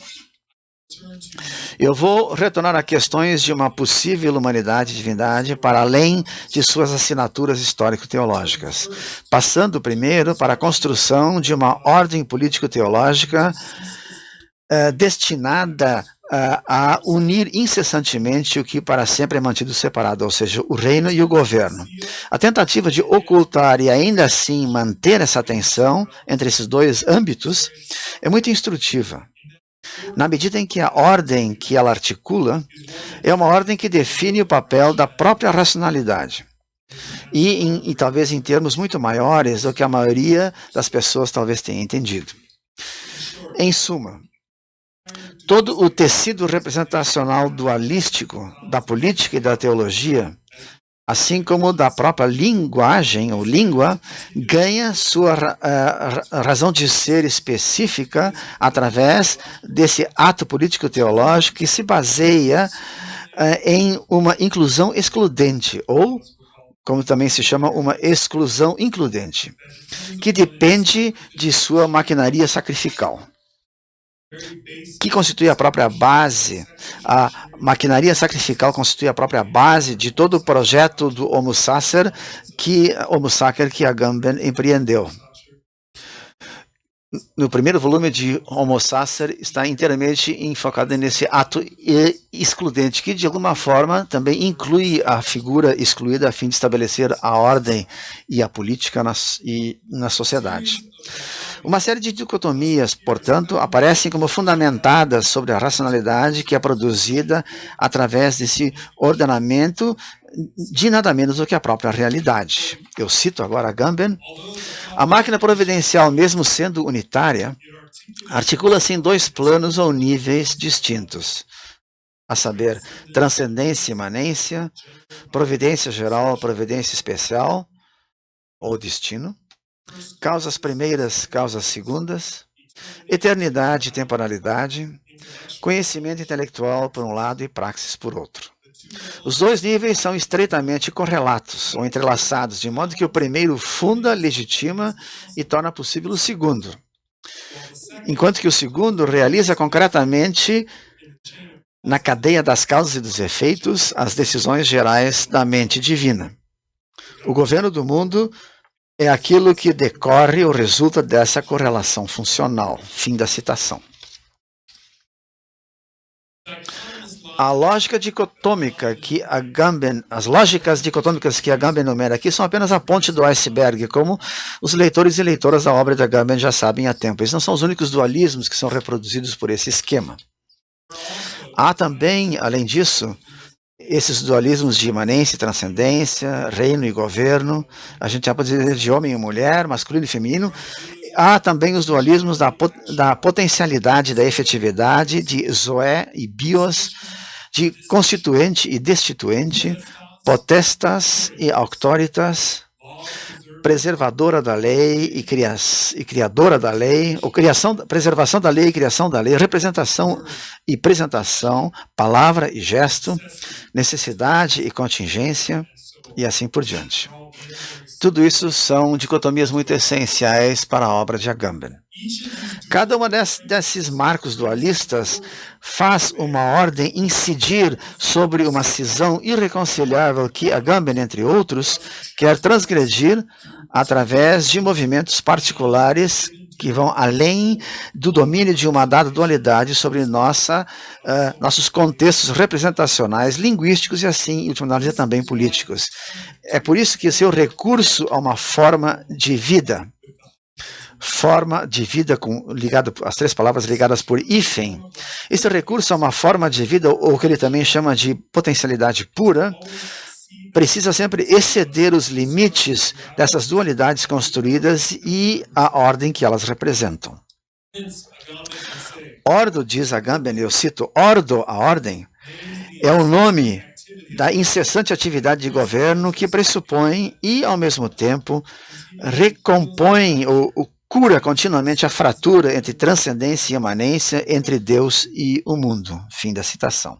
Eu vou retornar a questões de uma possível humanidade e divindade para além de suas assinaturas histórico-teológicas, passando primeiro para a construção de uma ordem político-teológica destinada a unir incessantemente o que para sempre é mantido separado, ou seja, o reino e o governo. A tentativa de ocultar e ainda assim manter essa tensão entre esses dois âmbitos é muito instrutiva, na medida em que a ordem que ela articula é uma ordem que define o papel da própria racionalidade. E talvez em termos muito maiores do que a maioria das pessoas talvez tenha entendido. Em suma, todo o tecido representacional dualístico da política e da teologia, assim como da própria linguagem ou língua, ganha sua razão de ser específica através desse ato político-teológico que se baseia em uma inclusão excludente, ou, como também se chama, uma exclusão includente, que depende de sua maquinaria sacrificial, que constitui a própria base. A maquinaria sacrificial constitui a própria base de todo o projeto do Homo Sacer que Agamben empreendeu. No primeiro volume de Homo Sacer está inteiramente enfocado nesse ato excludente, que de alguma forma também inclui a figura excluída a fim de estabelecer a ordem e a política na sociedade. Uma série de dicotomias, portanto, aparecem como fundamentadas sobre a racionalidade que é produzida através desse ordenamento de nada menos do que a própria realidade. Eu cito agora Agamben: a máquina providencial, mesmo sendo unitária, articula-se em dois planos ou níveis distintos, a saber, transcendência e imanência, providência geral, providência especial, ou destino, causas primeiras, causas segundas, eternidade e temporalidade, conhecimento intelectual por um lado e praxis por outro. Os dois níveis são estreitamente correlatos ou entrelaçados, de modo que o primeiro funda, legitima e torna possível o segundo, enquanto que o segundo realiza concretamente, na cadeia das causas e dos efeitos, as decisões gerais da mente divina. O governo do mundo é aquilo que decorre ou resulta dessa correlação funcional. Fim da citação. A lógica dicotômica que as lógicas dicotômicas que Agamben enumera aqui são apenas a ponte do iceberg, como os leitores e leitoras da obra de Agamben já sabem há tempo. Eles não são os únicos dualismos que são reproduzidos por esse esquema. Há também, além disso, esses dualismos de imanência e transcendência, reino e governo, a gente já pode dizer de homem e mulher, masculino e feminino. Há também os dualismos da potencialidade, da efetividade, de zoé e bios, de constituinte e destituinte, potestas e auctoritas, preservadora da lei e criadora da lei, ou preservação da lei e criação da lei, representação e presentação, palavra e gesto, necessidade e contingência, e assim por diante. Tudo isso são dicotomias muito essenciais para a obra de Agamben. Cada uma desses marcos dualistas faz uma ordem incidir sobre uma cisão irreconciliável que Agamben, entre outros, quer transgredir através de movimentos particulares que vão além do domínio de uma dada dualidade sobre nossos contextos representacionais, linguísticos e assim, em última análise, também políticos. É por isso que seu recurso a uma forma de vida ligado às três palavras ligadas por hífen. Esse recurso a uma forma de vida, ou que ele também chama de potencialidade pura, precisa sempre exceder os limites dessas dualidades construídas e a ordem que elas representam. Ordo, diz Agamben, eu cito, ordo, a ordem, é o nome da incessante atividade de governo que pressupõe e, ao mesmo tempo, recompõe ou cura continuamente a fratura entre transcendência e imanência, entre Deus e o mundo. Fim da citação.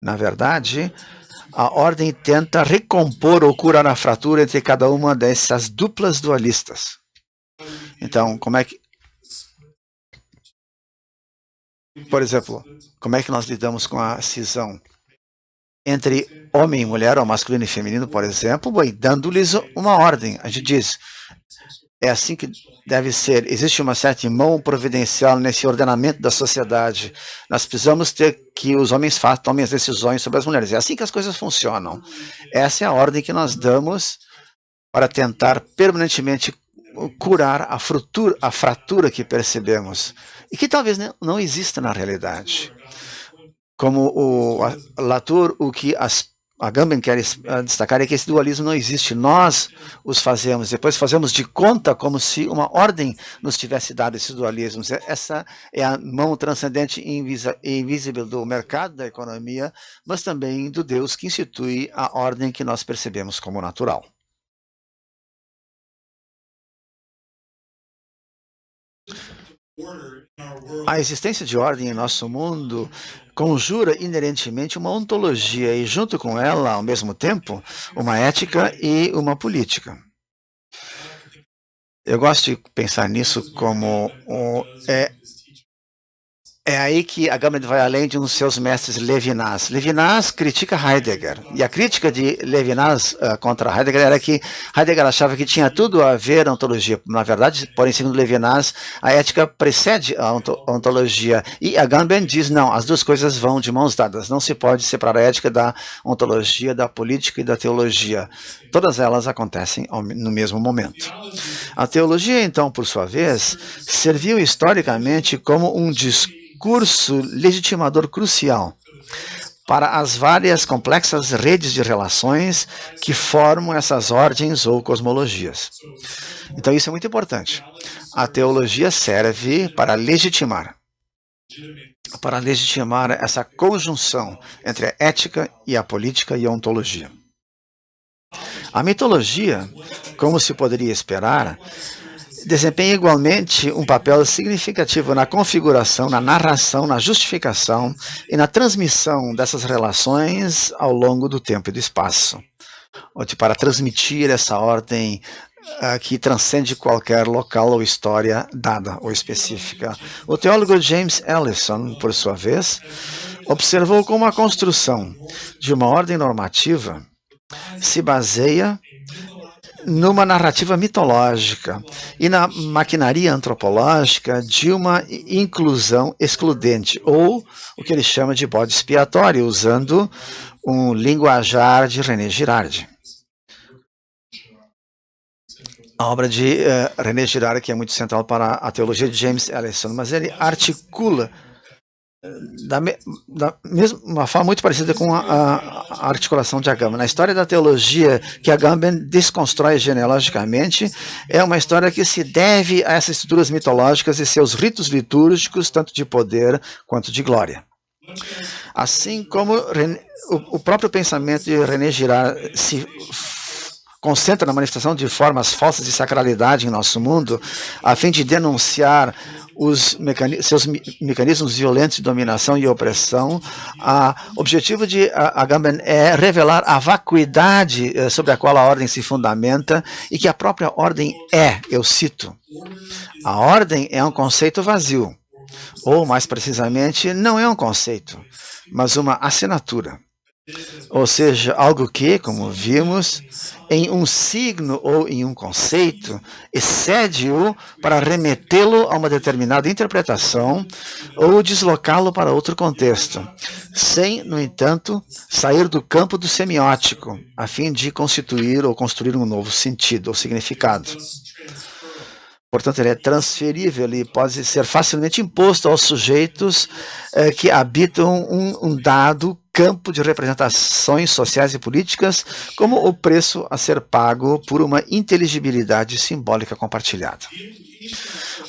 Na verdade, a ordem tenta recompor ou curar a fratura entre cada uma dessas duplas dualistas. Então, por exemplo, como é que nós lidamos com a cisão entre homem e mulher, ou masculino e feminino, por exemplo, e dando-lhes uma ordem? A gente diz, é assim que deve ser. Existe uma certa mão providencial nesse ordenamento da sociedade. Nós precisamos ter que os homens tomem as decisões sobre as mulheres. É assim que as coisas funcionam. Essa é a ordem que nós damos para tentar permanentemente curar a fratura que percebemos e que talvez não exista na realidade. Como o Latour, o que Agamben quer destacar é que esse dualismo não existe. Nós os fazemos, depois fazemos de conta como se uma ordem nos tivesse dado esses dualismos. Essa é a mão transcendente e invisível do mercado, da economia, mas também do Deus que institui a ordem que nós percebemos como natural. A existência de ordem em nosso mundo conjura inerentemente uma ontologia e, junto com ela, ao mesmo tempo, uma ética e uma política. Eu gosto de pensar nisso como é aí que Agamben vai além de um dos seus mestres Levinas. Levinas critica Heidegger. E a crítica de Levinas contra Heidegger era que Heidegger achava que tinha tudo a ver a ontologia. Na verdade, porém, segundo Levinas, a ética precede a ontologia. E Agamben diz, não, as duas coisas vão de mãos dadas. Não se pode separar a ética da ontologia, da política e da teologia. Todas elas acontecem no mesmo momento. A teologia, então, por sua vez, serviu historicamente como um discurso legitimador crucial para as várias complexas redes de relações que formam essas ordens ou cosmologias. Então isso é muito importante. A teologia serve para legitimar essa conjunção entre a ética e a política e a ontologia. A mitologia, como se poderia esperar, desempenha igualmente um papel significativo na configuração, na narração, na justificação e na transmissão dessas relações ao longo do tempo e do espaço, para transmitir essa ordem que transcende qualquer local ou história dada ou específica. O teólogo James Allison, por sua vez, observou como a construção de uma ordem normativa se baseia numa narrativa mitológica e na maquinaria antropológica de uma inclusão excludente, ou o que ele chama de bode expiatório, usando um linguajar de René Girard. A obra de René Girard, que é muito central para a teologia de James Allison, mas ele articula da mesma forma muito parecida com a articulação de Agamben. Na história da teologia que Agamben desconstrói genealogicamente, é uma história que se deve a essas estruturas mitológicas e seus ritos litúrgicos, tanto de poder quanto de glória. Assim como o próprio pensamento de René Girard se concentra na manifestação de formas falsas de sacralidade em nosso mundo, a fim de denunciar seus mecanismos violentos de dominação e opressão. O objetivo de Agamben é revelar a vacuidade sobre a qual a ordem se fundamenta e que a própria ordem eu cito, a ordem é um conceito vazio, ou mais precisamente, não é um conceito, mas uma assinatura. Ou seja, algo que, como vimos, em um signo ou em um conceito, excede-o para remetê-lo a uma determinada interpretação ou deslocá-lo para outro contexto, sem, no entanto, sair do campo do semiótico, a fim de constituir ou construir um novo sentido ou significado. Portanto, ele é transferível e pode ser facilmente imposto aos sujeitos que habitam um dado campo de representações sociais e políticas, como o preço a ser pago por uma inteligibilidade simbólica compartilhada.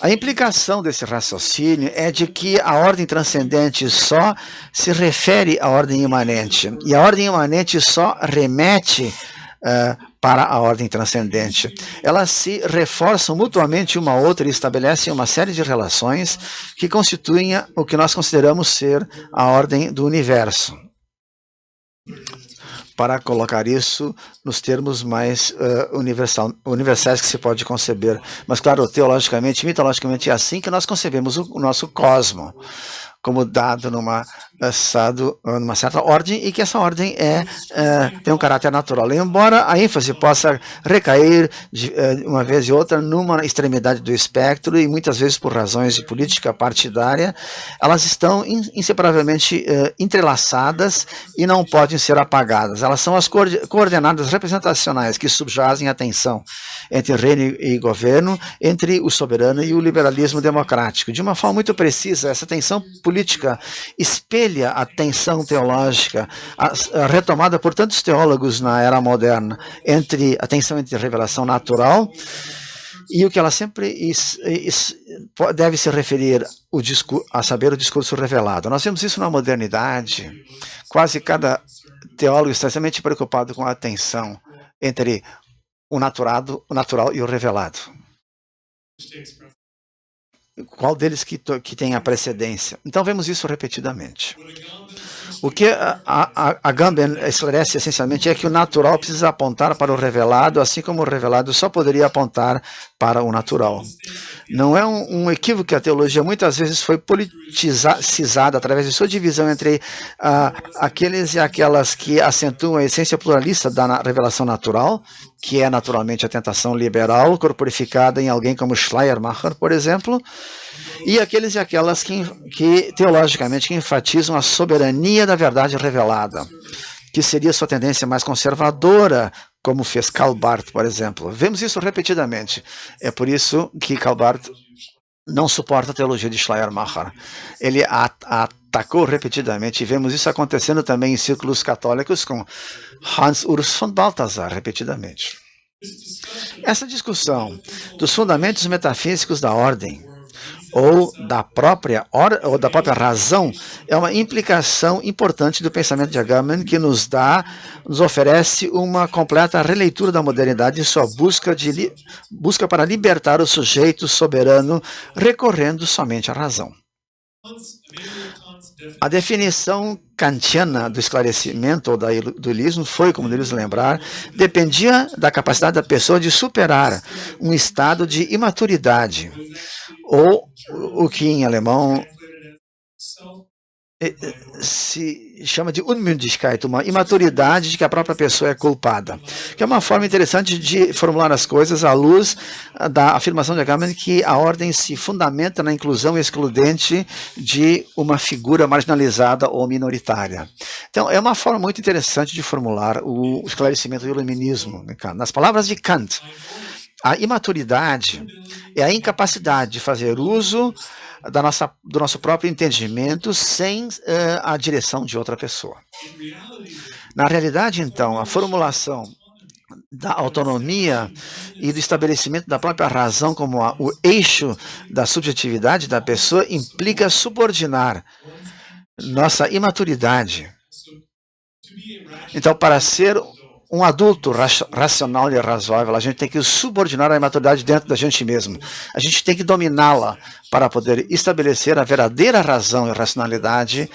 A implicação desse raciocínio é de que a ordem transcendente só se refere à ordem imanente, e a ordem imanente só remete para a ordem transcendente. Elas se reforçam mutuamente uma à outra e estabelecem uma série de relações que constituem o que nós consideramos ser a ordem do universo. Para colocar isso nos termos mais universais que se pode conceber. Mas, claro, teologicamente, mitologicamente, é assim que nós concebemos o nosso cosmo, como dado numa certa ordem, e que essa ordem tem um caráter natural. Embora a ênfase possa recair uma vez e outra numa extremidade do espectro, e muitas vezes por razões de política partidária, elas estão inseparavelmente entrelaçadas e não podem ser apagadas. Elas são as coordenadas representacionais que subjazem a tensão entre reino e governo, entre o soberano e o liberalismo democrático. De uma forma muito precisa, essa tensão política espelha a tensão teológica retomada por tantos teólogos na era moderna, entre a tensão entre revelação natural e o que ela sempre deve se referir a saber o discurso revelado. Nós vemos isso na modernidade. Quase cada teólogo está extremamente preocupado com a tensão entre o natural e o revelado. Qual deles que tem a precedência? Então, vemos isso repetidamente. O que Agamben esclarece essencialmente é que o natural precisa apontar para o revelado, assim como o revelado só poderia apontar para o natural. Não é um equívoco que a teologia muitas vezes foi politicizada através de sua divisão entre aqueles e aquelas que acentuam a essência pluralista da revelação natural, que é naturalmente a tentação liberal, corporificada em alguém como Schleiermacher, por exemplo, e aqueles e aquelas que teologicamente enfatizam a soberania da verdade revelada, que seria sua tendência mais conservadora, como fez Karl Barth, por exemplo. Vemos isso repetidamente. É por isso que Karl Barth não suporta a teologia de Schleiermacher. Ele atacou repetidamente, e vemos isso acontecendo também em círculos católicos com Hans Urs von Balthasar, repetidamente. Essa discussão dos fundamentos metafísicos da ordem, ou da própria razão, é uma implicação importante do pensamento de Agamben, que nos oferece uma completa releitura da modernidade em sua busca para libertar o sujeito soberano, recorrendo somente à razão. A definição kantiana do esclarecimento ou do iluminismo foi, como devemos lembrar, dependia da capacidade da pessoa de superar um estado de imaturidade, ou o que em alemão se chama de Unmündigkeit, uma imaturidade de que a própria pessoa é culpada, que é uma forma interessante de formular as coisas à luz da afirmação de Agamben que a ordem se fundamenta na inclusão excludente de uma figura marginalizada ou minoritária. Então, é uma forma muito interessante de formular o esclarecimento do iluminismo. Nas palavras de Kant, a imaturidade é a incapacidade de fazer uso do nosso próprio entendimento sem a direção de outra pessoa. Na realidade, então, a formulação da autonomia e do estabelecimento da própria razão como o eixo da subjetividade da pessoa implica subordinar nossa imaturidade. Então, para ser um adulto racional e razoável, a gente tem que subordinar a imaturidade dentro da gente mesmo. A gente tem que dominá-la para poder estabelecer a verdadeira razão e racionalidade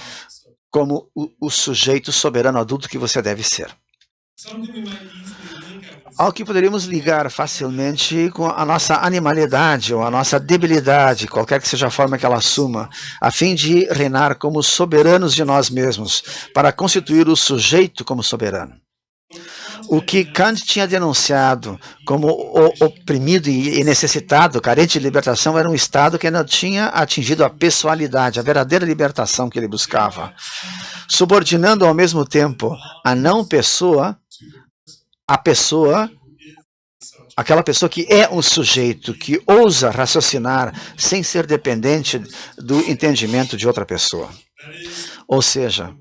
como o sujeito soberano adulto que você deve ser. Ao que poderíamos ligar facilmente com a nossa animalidade ou a nossa debilidade, qualquer que seja a forma que ela assuma, a fim de reinar como soberanos de nós mesmos, para constituir o sujeito como soberano. O que Kant tinha denunciado como oprimido e necessitado, carente de libertação, era um estado que ainda tinha atingido a pessoalidade, a verdadeira libertação que ele buscava, subordinando ao mesmo tempo a não pessoa, a pessoa, aquela pessoa que é um sujeito, que ousa raciocinar sem ser dependente do entendimento de outra pessoa. Ou seja,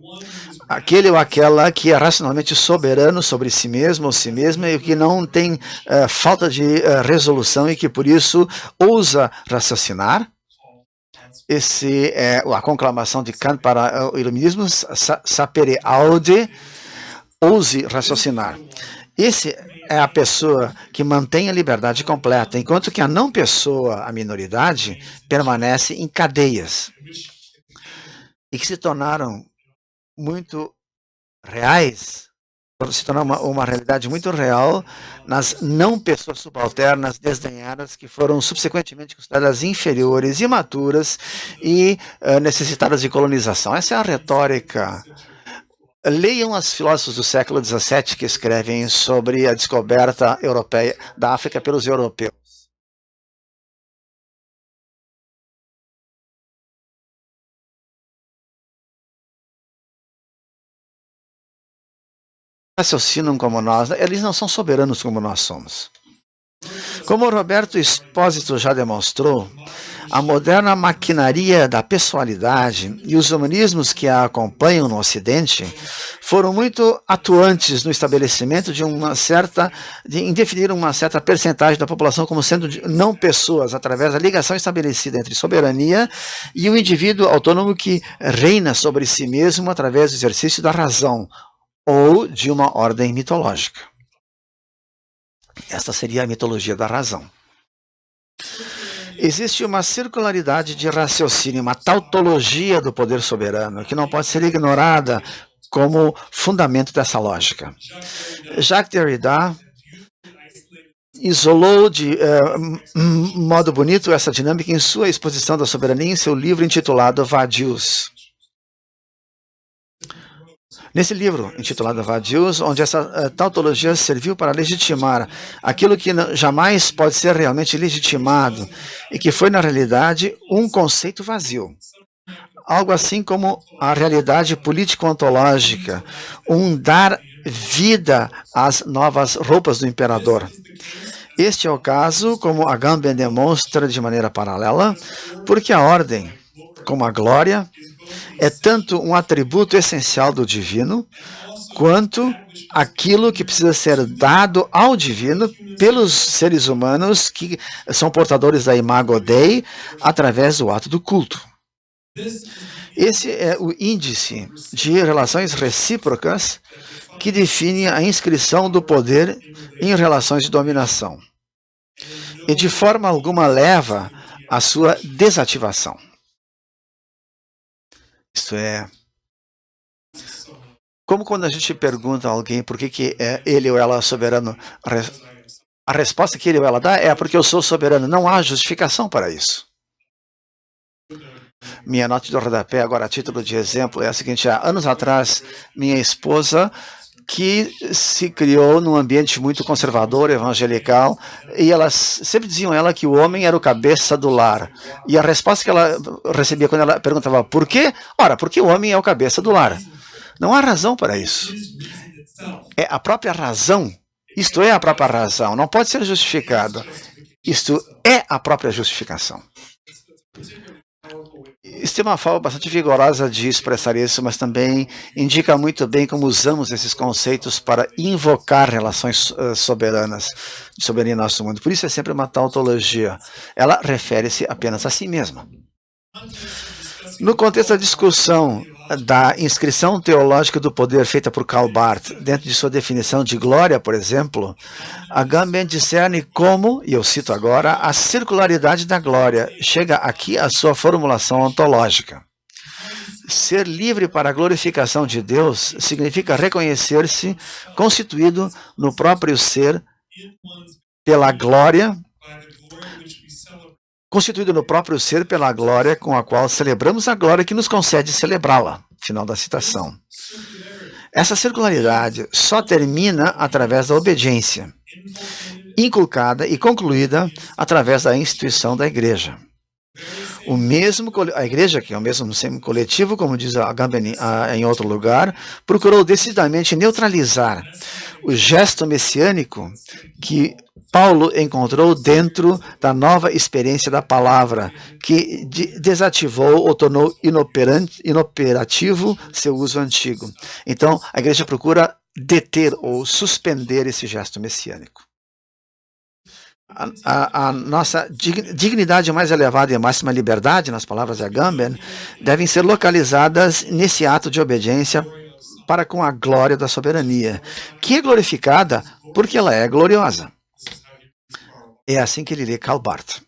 aquele ou aquela que é racionalmente soberano sobre si mesmo ou si mesma e que não tem falta de resolução e que por isso ousa raciocinar. Esse é a conclamação de Kant para o iluminismo, sapere aude, ouse raciocinar. Esse é a pessoa que mantém a liberdade completa, enquanto que a não pessoa, a minoridade, permanece em cadeias e que se tornaram muito reais, se tornaram uma realidade muito real nas não pessoas subalternas desdenhadas que foram subsequentemente consideradas inferiores, imaturas e necessitadas de colonização. Essa é a retórica. Leiam os filósofos do século XVII que escrevem sobre a descoberta europeia da África pelos europeus. Raciocinam como nós, eles não são soberanos como nós somos. Como Roberto Espósito já demonstrou, a moderna maquinaria da pessoalidade e os humanismos que a acompanham no Ocidente foram muito atuantes no estabelecimento de em definir uma certa percentagem da população como sendo não pessoas, através da ligação estabelecida entre soberania e o indivíduo autônomo que reina sobre si mesmo através do exercício da razão ou de uma ordem mitológica. Esta seria a mitologia da razão. Existe uma circularidade de raciocínio, uma tautologia do poder soberano, que não pode ser ignorada como fundamento dessa lógica. Jacques Derrida isolou de modo bonito essa dinâmica em sua exposição da soberania em seu livro intitulado Vadios. Nesse livro, intitulado Vadios, onde essa tautologia serviu para legitimar aquilo que jamais pode ser realmente legitimado e que foi, na realidade, um conceito vazio. Algo assim como a realidade político-ontológica, um dar vida às novas roupas do imperador. Este é o caso, como Agamben demonstra de maneira paralela, porque a ordem, como a glória, é tanto um atributo essencial do divino, quanto aquilo que precisa ser dado ao divino pelos seres humanos que são portadores da imago Dei através do ato do culto. Esse é o índice de relações recíprocas que define a inscrição do poder em relações de dominação e de forma alguma leva à sua desativação. Isto é, como quando a gente pergunta a alguém por que ele ou ela é soberano, a resposta que ele ou ela dá é porque eu sou soberano. Não há justificação para isso. Minha nota de rodapé, agora a título de exemplo, é a seguinte: há anos atrás, minha esposa, que se criou num ambiente muito conservador, evangelical, e elas sempre diziam a ela que o homem era o cabeça do lar. E a resposta que ela recebia quando ela perguntava por quê? Ora, porque o homem é o cabeça do lar. Não há razão para isso. É a própria razão. Isto é a própria razão. Não pode ser justificado. Isto é a própria justificação. Isso é uma forma bastante vigorosa de expressar isso, mas também indica muito bem como usamos esses conceitos para invocar relações soberanas, de soberania no nosso mundo. Por isso é sempre uma tautologia. Ela refere-se apenas a si mesma. No contexto da discussão da inscrição teológica do poder feita por Karl Barth, dentro de sua definição de glória, por exemplo, Agamben discerne como, e eu cito agora, a circularidade da glória chega aqui à sua formulação ontológica. Ser livre para a glorificação de Deus significa reconhecer-se constituído no próprio ser pela glória, com a qual celebramos a glória que nos concede celebrá-la. Final da citação. Essa circularidade só termina através da obediência, inculcada e concluída através da instituição da igreja. A igreja, que é o mesmo semi coletivo, como diz Agamben em outro lugar, procurou decididamente neutralizar o gesto messiânico que Paulo encontrou dentro da nova experiência da palavra, que desativou ou tornou inoperativo seu uso antigo. Então, a igreja procura deter ou suspender esse gesto messiânico. A nossa dignidade mais elevada e a máxima liberdade, nas palavras de Agamben, devem ser localizadas nesse ato de obediência para com a glória da soberania, que é glorificada porque ela é gloriosa. É assim que ele lê Karl Barth.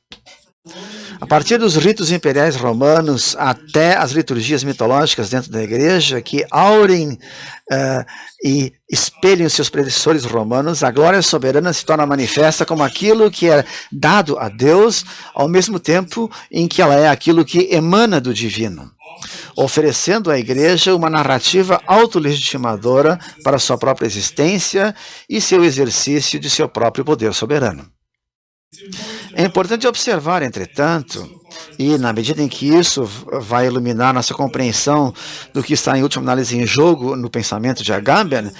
A partir dos ritos imperiais romanos até as liturgias mitológicas dentro da igreja, que aurem e espelhem os seus predecessores romanos, a glória soberana se torna manifesta como aquilo que é dado a Deus, ao mesmo tempo em que ela é aquilo que emana do divino, oferecendo à igreja uma narrativa autolegitimadora para sua própria existência e seu exercício de seu próprio poder soberano. É importante observar, entretanto, e na medida em que isso vai iluminar nossa compreensão do que está em última análise em jogo no pensamento de Agamben,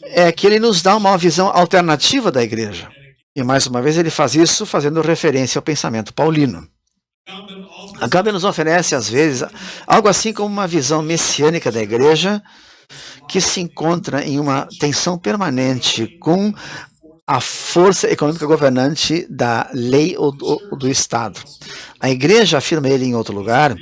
é que ele nos dá uma visão alternativa da igreja. E mais uma vez ele faz isso fazendo referência ao pensamento paulino. Agamben nos oferece, às vezes, algo assim como uma visão messiânica da igreja que se encontra em uma tensão permanente com a força econômica governante da lei ou do Estado. A igreja, afirma ele em outro lugar,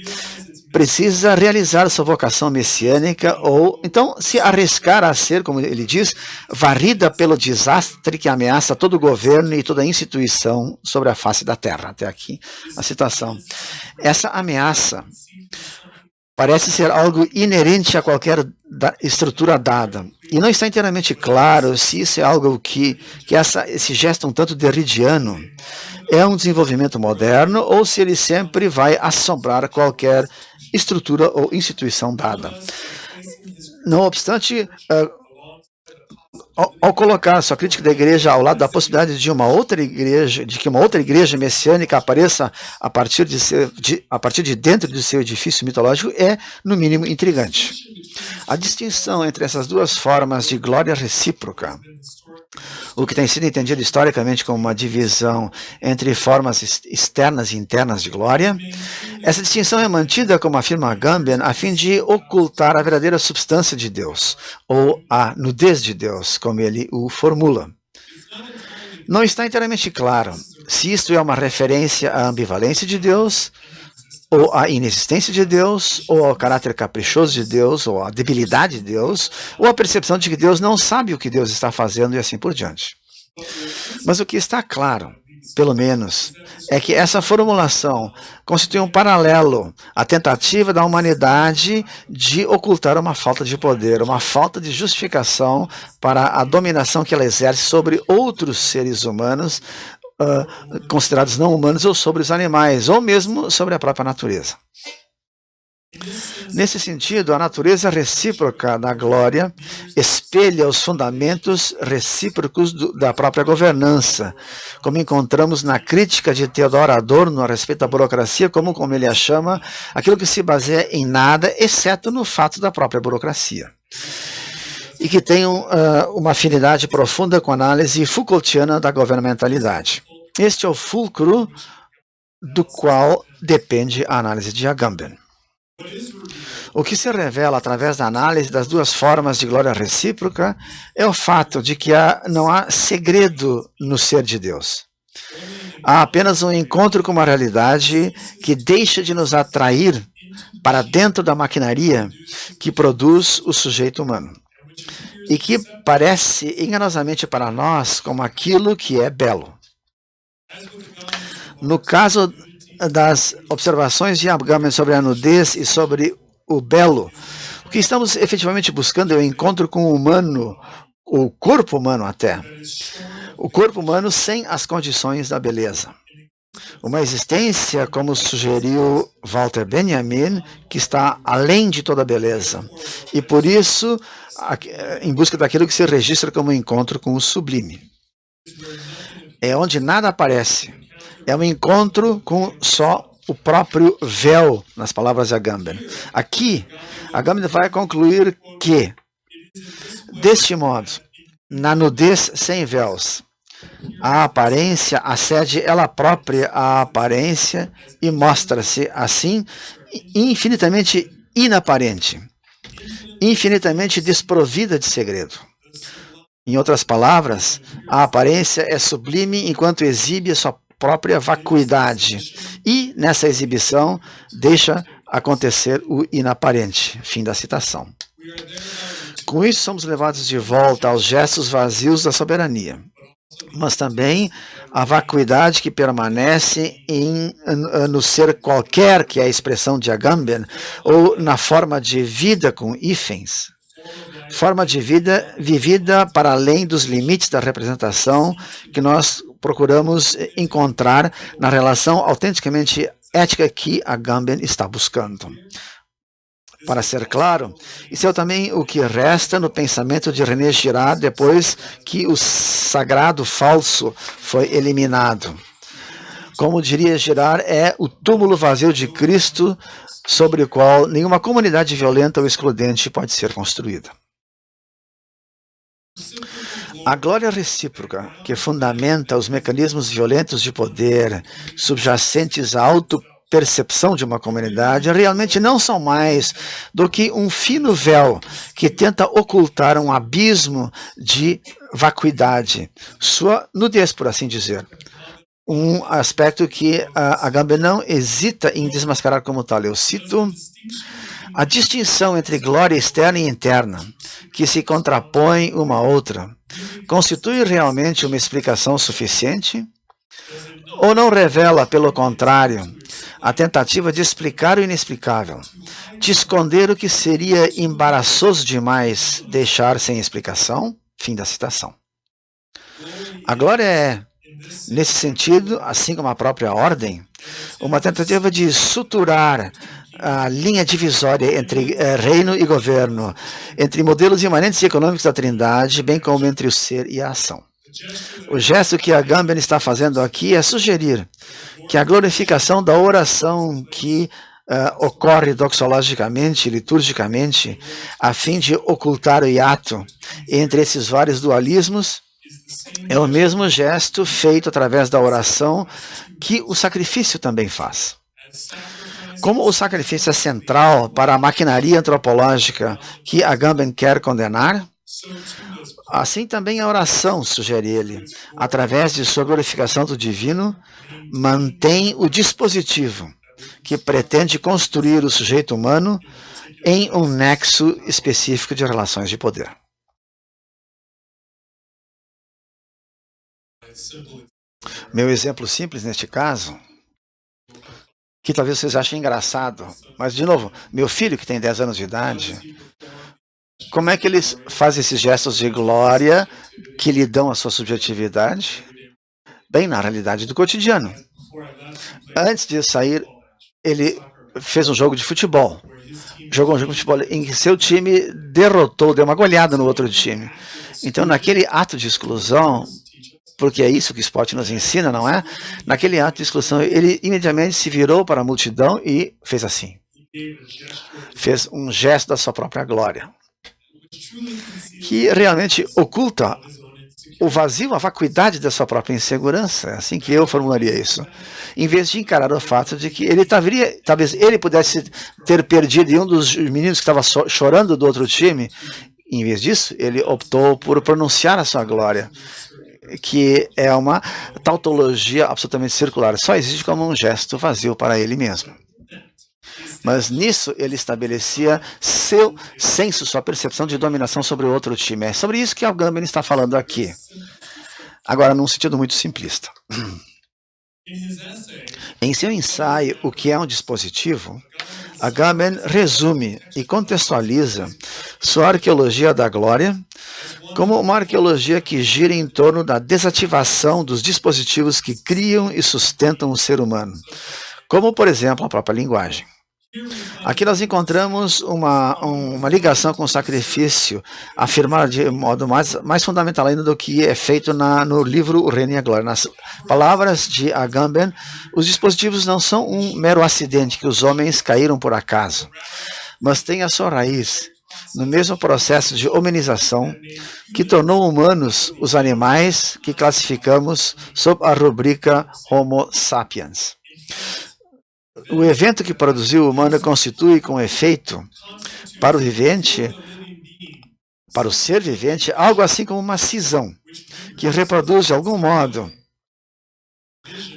precisa realizar sua vocação messiânica ou, então, se arriscar a ser, como ele diz, varrida pelo desastre que ameaça todo o governo e toda a instituição sobre a face da terra. Até aqui a citação. Essa ameaça parece ser algo inerente a qualquer estrutura dada. E não está inteiramente claro se isso é algo que esse gesto um tanto derridiano é um desenvolvimento moderno ou se ele sempre vai assombrar qualquer estrutura ou instituição dada. Não obstante, ao colocar sua crítica da igreja ao lado da possibilidade de que uma outra igreja messiânica apareça a partir de dentro de seu edifício mitológico, é, no mínimo, intrigante. A distinção entre essas duas formas de glória recíproca, o que tem sido entendido historicamente como uma divisão entre formas externas e internas de glória, essa distinção é mantida, como afirma Agamben, a fim de ocultar a verdadeira substância de Deus, ou a nudez de Deus, como ele o formula. Não está inteiramente claro se isto é uma referência à ambivalência de Deus, ou à inexistência de Deus, ou ao caráter caprichoso de Deus, ou à debilidade de Deus, ou à percepção de que Deus não sabe o que Deus está fazendo e assim por diante. Mas o que está claro, pelo menos, é que essa formulação constitui um paralelo à tentativa da humanidade de ocultar uma falta de poder, uma falta de justificação para a dominação que ela exerce sobre outros seres humanos, considerados não humanos, ou sobre os animais, ou mesmo sobre a própria natureza. Nesse sentido, a natureza recíproca da glória espelha os fundamentos recíprocos da própria governança, como encontramos na crítica de Theodor Adorno a respeito da burocracia, como ele a chama, aquilo que se baseia em nada, exceto no fato da própria burocracia, e que tem uma afinidade profunda com a análise Foucaultiana da governamentalidade. Este é o fulcro do qual depende a análise de Agamben. O que se revela através da análise das duas formas de glória recíproca é o fato de que não há segredo no ser de Deus. Há apenas um encontro com uma realidade que deixa de nos atrair para dentro da maquinaria que produz o sujeito humano e que parece enganosamente para nós como aquilo que é belo. No caso das observações de Agamben sobre a nudez e sobre o belo, o que estamos efetivamente buscando é o encontro com o humano, o corpo humano até. O corpo humano sem as condições da beleza. Uma existência, como sugeriu Walter Benjamin, que está além de toda beleza. E por isso, em busca daquilo que se registra como encontro com o sublime. É onde nada aparece. É um encontro com só o próprio véu, nas palavras de Agamben. Aqui, Agamben vai concluir que, deste modo, na nudez sem véus, a aparência acede ela própria à aparência e mostra-se, assim, infinitamente inaparente, infinitamente desprovida de segredo. Em outras palavras, a aparência é sublime enquanto exibe a sua própria vacuidade e, nessa exibição, deixa acontecer o inaparente. Fim da citação. Com isso, somos levados de volta aos gestos vazios da soberania, mas também a vacuidade que permanece no ser qualquer, que é a expressão de Agamben, ou na forma de vida com hífens. Forma de vida vivida para além dos limites da representação que nós procuramos encontrar na relação autenticamente ética que Agamben está buscando. Para ser claro, isso é também o que resta no pensamento de René Girard depois que o sagrado falso foi eliminado. Como diria Girard, é o túmulo vazio de Cristo sobre o qual nenhuma comunidade violenta ou excludente pode ser construída. A glória recíproca, que fundamenta os mecanismos violentos de poder subjacentes à autopercepção de uma comunidade, realmente não são mais do que um fino véu que tenta ocultar um abismo de vacuidade, sua nudez, por assim dizer. Um aspecto que Agamben não hesita em desmascarar como tal. Eu cito: a distinção entre glória externa e interna, que se contrapõem uma à outra, constitui realmente uma explicação suficiente? Ou não revela, pelo contrário, a tentativa de explicar o inexplicável, de esconder o que seria embaraçoso demais deixar sem explicação? Fim da citação. A glória é, nesse sentido, assim como a própria ordem, uma tentativa de suturar a linha divisória entre reino e governo, entre modelos imanentes e econômicos da Trindade, bem como entre o ser e a ação. O gesto que Agamben está fazendo aqui é sugerir que a glorificação da oração que ocorre doxologicamente, liturgicamente, a fim de ocultar o hiato entre esses vários dualismos, é o mesmo gesto feito através da oração que o sacrifício também faz. Como o sacrifício é central para a maquinaria antropológica que Agamben quer condenar, assim também a oração, sugere ele, através de sua glorificação do divino, mantém o dispositivo que pretende construir o sujeito humano em um nexo específico de relações de poder. Meu exemplo simples neste caso, que talvez vocês achem engraçado, mas, de novo, meu filho, que tem 10 anos de idade, como é que eles fazem esses gestos de glória que lhe dão a sua subjetividade? Bem, na realidade do cotidiano. Antes de sair, ele fez um jogo de futebol. Jogou um jogo de futebol em que seu time derrotou, deu uma goleada no outro time. Então, naquele ato de exclusão, porque é isso que o esporte nos ensina, não é? Naquele ato de exclusão, ele imediatamente se virou para a multidão e fez assim. Fez um gesto da sua própria glória, que realmente oculta o vazio, a vacuidade da sua própria insegurança. É assim que eu formularia isso. Em vez de encarar o fato de que ele talvez ele pudesse ter perdido e um dos meninos que estava chorando do outro time, em vez disso, ele optou por pronunciar a sua glória, que é uma tautologia absolutamente circular. Só existe como um gesto vazio para ele mesmo. Mas nisso ele estabelecia seu senso, sua percepção de dominação sobre o outro time. É sobre isso que Agamben está falando aqui. Agora, num sentido muito simplista. Em seu ensaio, O que é um dispositivo, Agamben resume e contextualiza sua arqueologia da glória como uma arqueologia que gira em torno da desativação dos dispositivos que criam e sustentam o ser humano, como, por exemplo, a própria linguagem. Aqui nós encontramos uma ligação com o sacrifício, afirmada de modo mais fundamental ainda do que é feito no livro O Reino e a Glória. Nas palavras de Agamben, os dispositivos não são um mero acidente que os homens caíram por acaso, mas têm a sua raiz no mesmo processo de hominização que tornou humanos os animais que classificamos sob a rubrica Homo sapiens. O evento que produziu o humano constitui, com efeito, para o vivente, para o ser vivente, algo assim como uma cisão, que reproduz de algum modo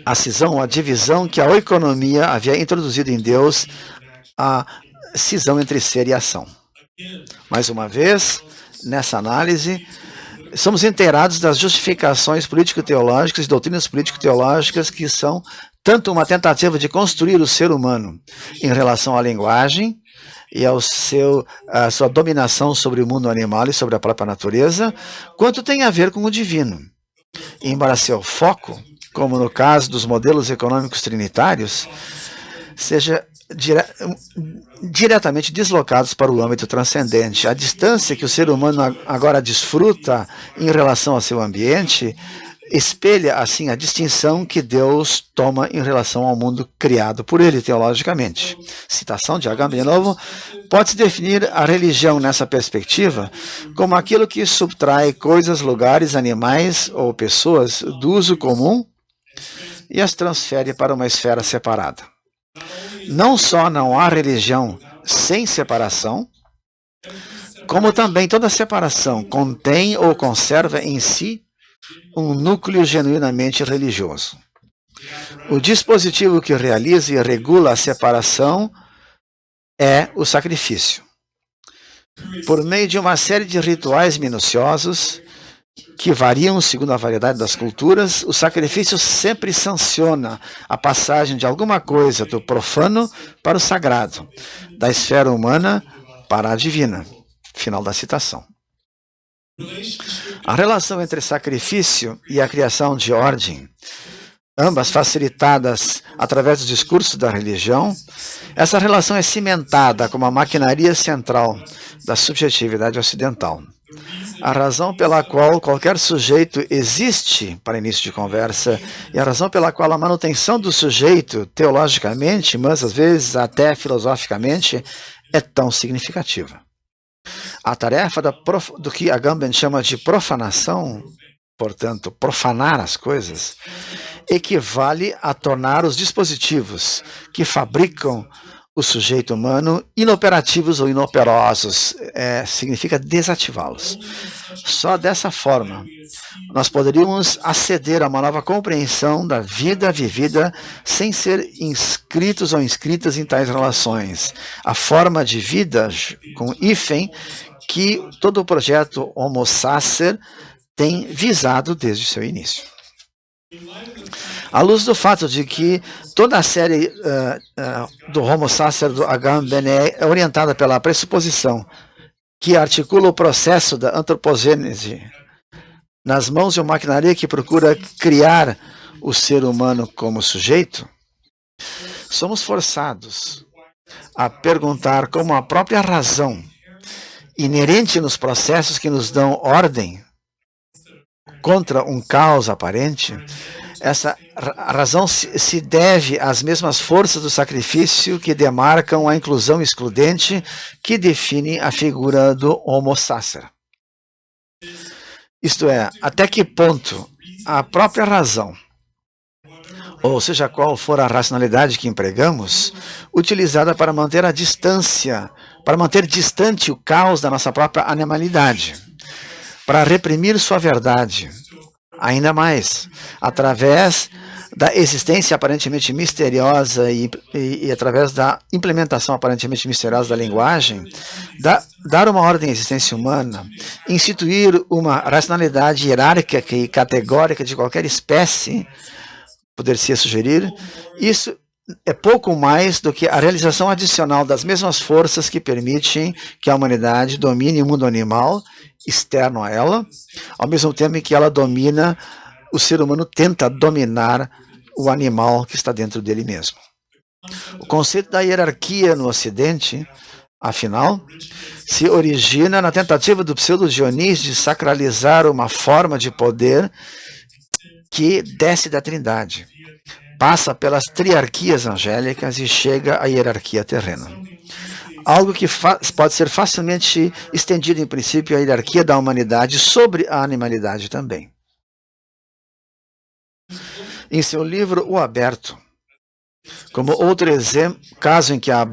a cisão, a divisão que a oikonomia havia introduzido em Deus, a cisão entre ser e ação. Mais uma vez, nessa análise, somos inteirados das justificações político-teológicas e doutrinas político-teológicas que são tanto uma tentativa de construir o ser humano em relação à linguagem e à sua dominação sobre o mundo animal e sobre a própria natureza, quanto tem a ver com o divino. Embora seu foco, como no caso dos modelos econômicos trinitários, seja diretamente deslocados para o âmbito transcendente. A distância que o ser humano agora desfruta em relação ao seu ambiente espelha, assim, a distinção que Deus toma em relação ao mundo criado por ele, teologicamente. Citação de Agamben, de novo, pode-se definir a religião nessa perspectiva como aquilo que subtrai coisas, lugares, animais ou pessoas do uso comum e as transfere para uma esfera separada. Não só não há religião sem separação, como também toda separação contém ou conserva em si um núcleo genuinamente religioso. O dispositivo que realiza e regula a separação é o sacrifício. Por meio de uma série de rituais minuciosos, que variam segundo a variedade das culturas, o sacrifício sempre sanciona a passagem de alguma coisa do profano para o sagrado, da esfera humana para a divina. Final da citação. A relação entre sacrifício e a criação de ordem, ambas facilitadas através do discurso da religião, essa relação é cimentada como a maquinaria central da subjetividade ocidental. A razão pela qual qualquer sujeito existe, para início de conversa, e a razão pela qual a manutenção do sujeito, teologicamente, mas às vezes até filosoficamente, é tão significativa. A tarefa do que Agamben chama de profanação, portanto, profanar as coisas, equivale a tornar os dispositivos que fabricam o sujeito humano inoperativos ou inoperosos, significa desativá-los. Só dessa forma, nós poderíamos aceder a uma nova compreensão da vida vivida sem ser inscritos ou inscritas em tais relações. A forma de vida, com hífen, que todo o projeto Homo Sacer tem visado desde seu início. À luz do fato de que toda a série do Homo Sacer do Agamben é orientada pela pressuposição que articula o processo da antropogênese nas mãos de uma maquinaria que procura criar o ser humano como sujeito, somos forçados a perguntar como a própria razão inerente nos processos que nos dão ordem contra um caos aparente, essa razão se deve às mesmas forças do sacrifício que demarcam a inclusão excludente que define a figura do Homo Sacer. Isto é, até que ponto a própria razão, ou seja, qual for a racionalidade que empregamos, utilizada para manter a distância, para manter distante o caos da nossa própria animalidade, para reprimir sua verdade, ainda mais, através da existência aparentemente misteriosa e através da implementação aparentemente misteriosa da linguagem, dar uma ordem à existência humana, instituir uma racionalidade hierárquica e categórica de qualquer espécie, poder-se sugerir, isso é pouco mais do que a realização adicional das mesmas forças que permitem que a humanidade domine o mundo animal externo a ela, ao mesmo tempo em que ela domina, o ser humano tenta dominar o animal que está dentro dele mesmo. O conceito da hierarquia no Ocidente, afinal, se origina na tentativa do pseudo-Dionísio de sacralizar uma forma de poder que desce da Trindade, passa pelas triarquias angélicas e chega à hierarquia terrena. Algo que pode ser facilmente estendido, em princípio, à hierarquia da humanidade sobre a animalidade também. Em seu livro O Aberto, como outro exemplo, caso em que a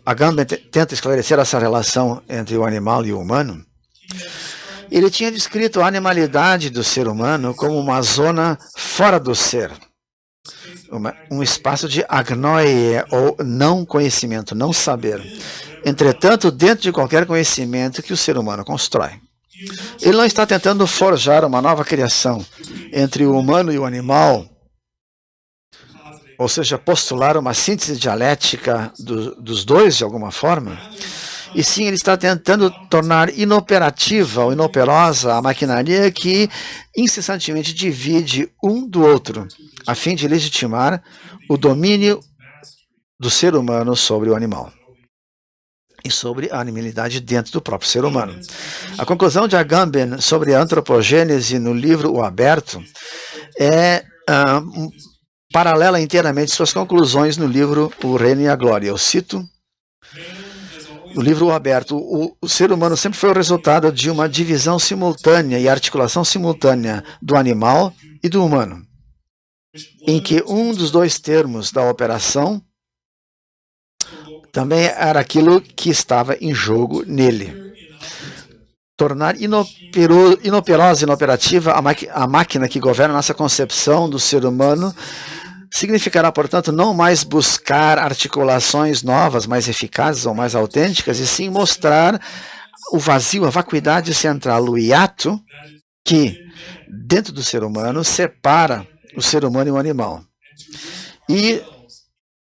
Agamben tenta esclarecer essa relação entre o animal e o humano, ele tinha descrito a animalidade do ser humano como uma zona fora do ser, um espaço de agnoia, ou não conhecimento, não saber. Entretanto, dentro de qualquer conhecimento que o ser humano constrói. Ele não está tentando forjar uma nova criação entre o humano e o animal, ou seja, postular uma síntese dialética dos dois de alguma forma, e sim ele está tentando tornar inoperativa ou inoperosa a maquinaria que incessantemente divide um do outro, a fim de legitimar o domínio do ser humano sobre o animal e sobre a animalidade dentro do próprio ser humano. A conclusão de Agamben sobre a antropogênese no livro O Aberto é paralela inteiramente suas conclusões no livro O Reino e a Glória. Eu cito no livro O Aberto: o ser humano sempre foi o resultado de uma divisão simultânea e articulação simultânea do animal e do humano, em que um dos dois termos da operação também era aquilo que estava em jogo nele. Tornar inoperosa e inoperativa a máquina que governa nossa concepção do ser humano significará, portanto, não mais buscar articulações novas, mais eficazes ou mais autênticas, e sim mostrar o vazio, a vacuidade central, o hiato que, dentro do ser humano, separa o ser humano e o animal. E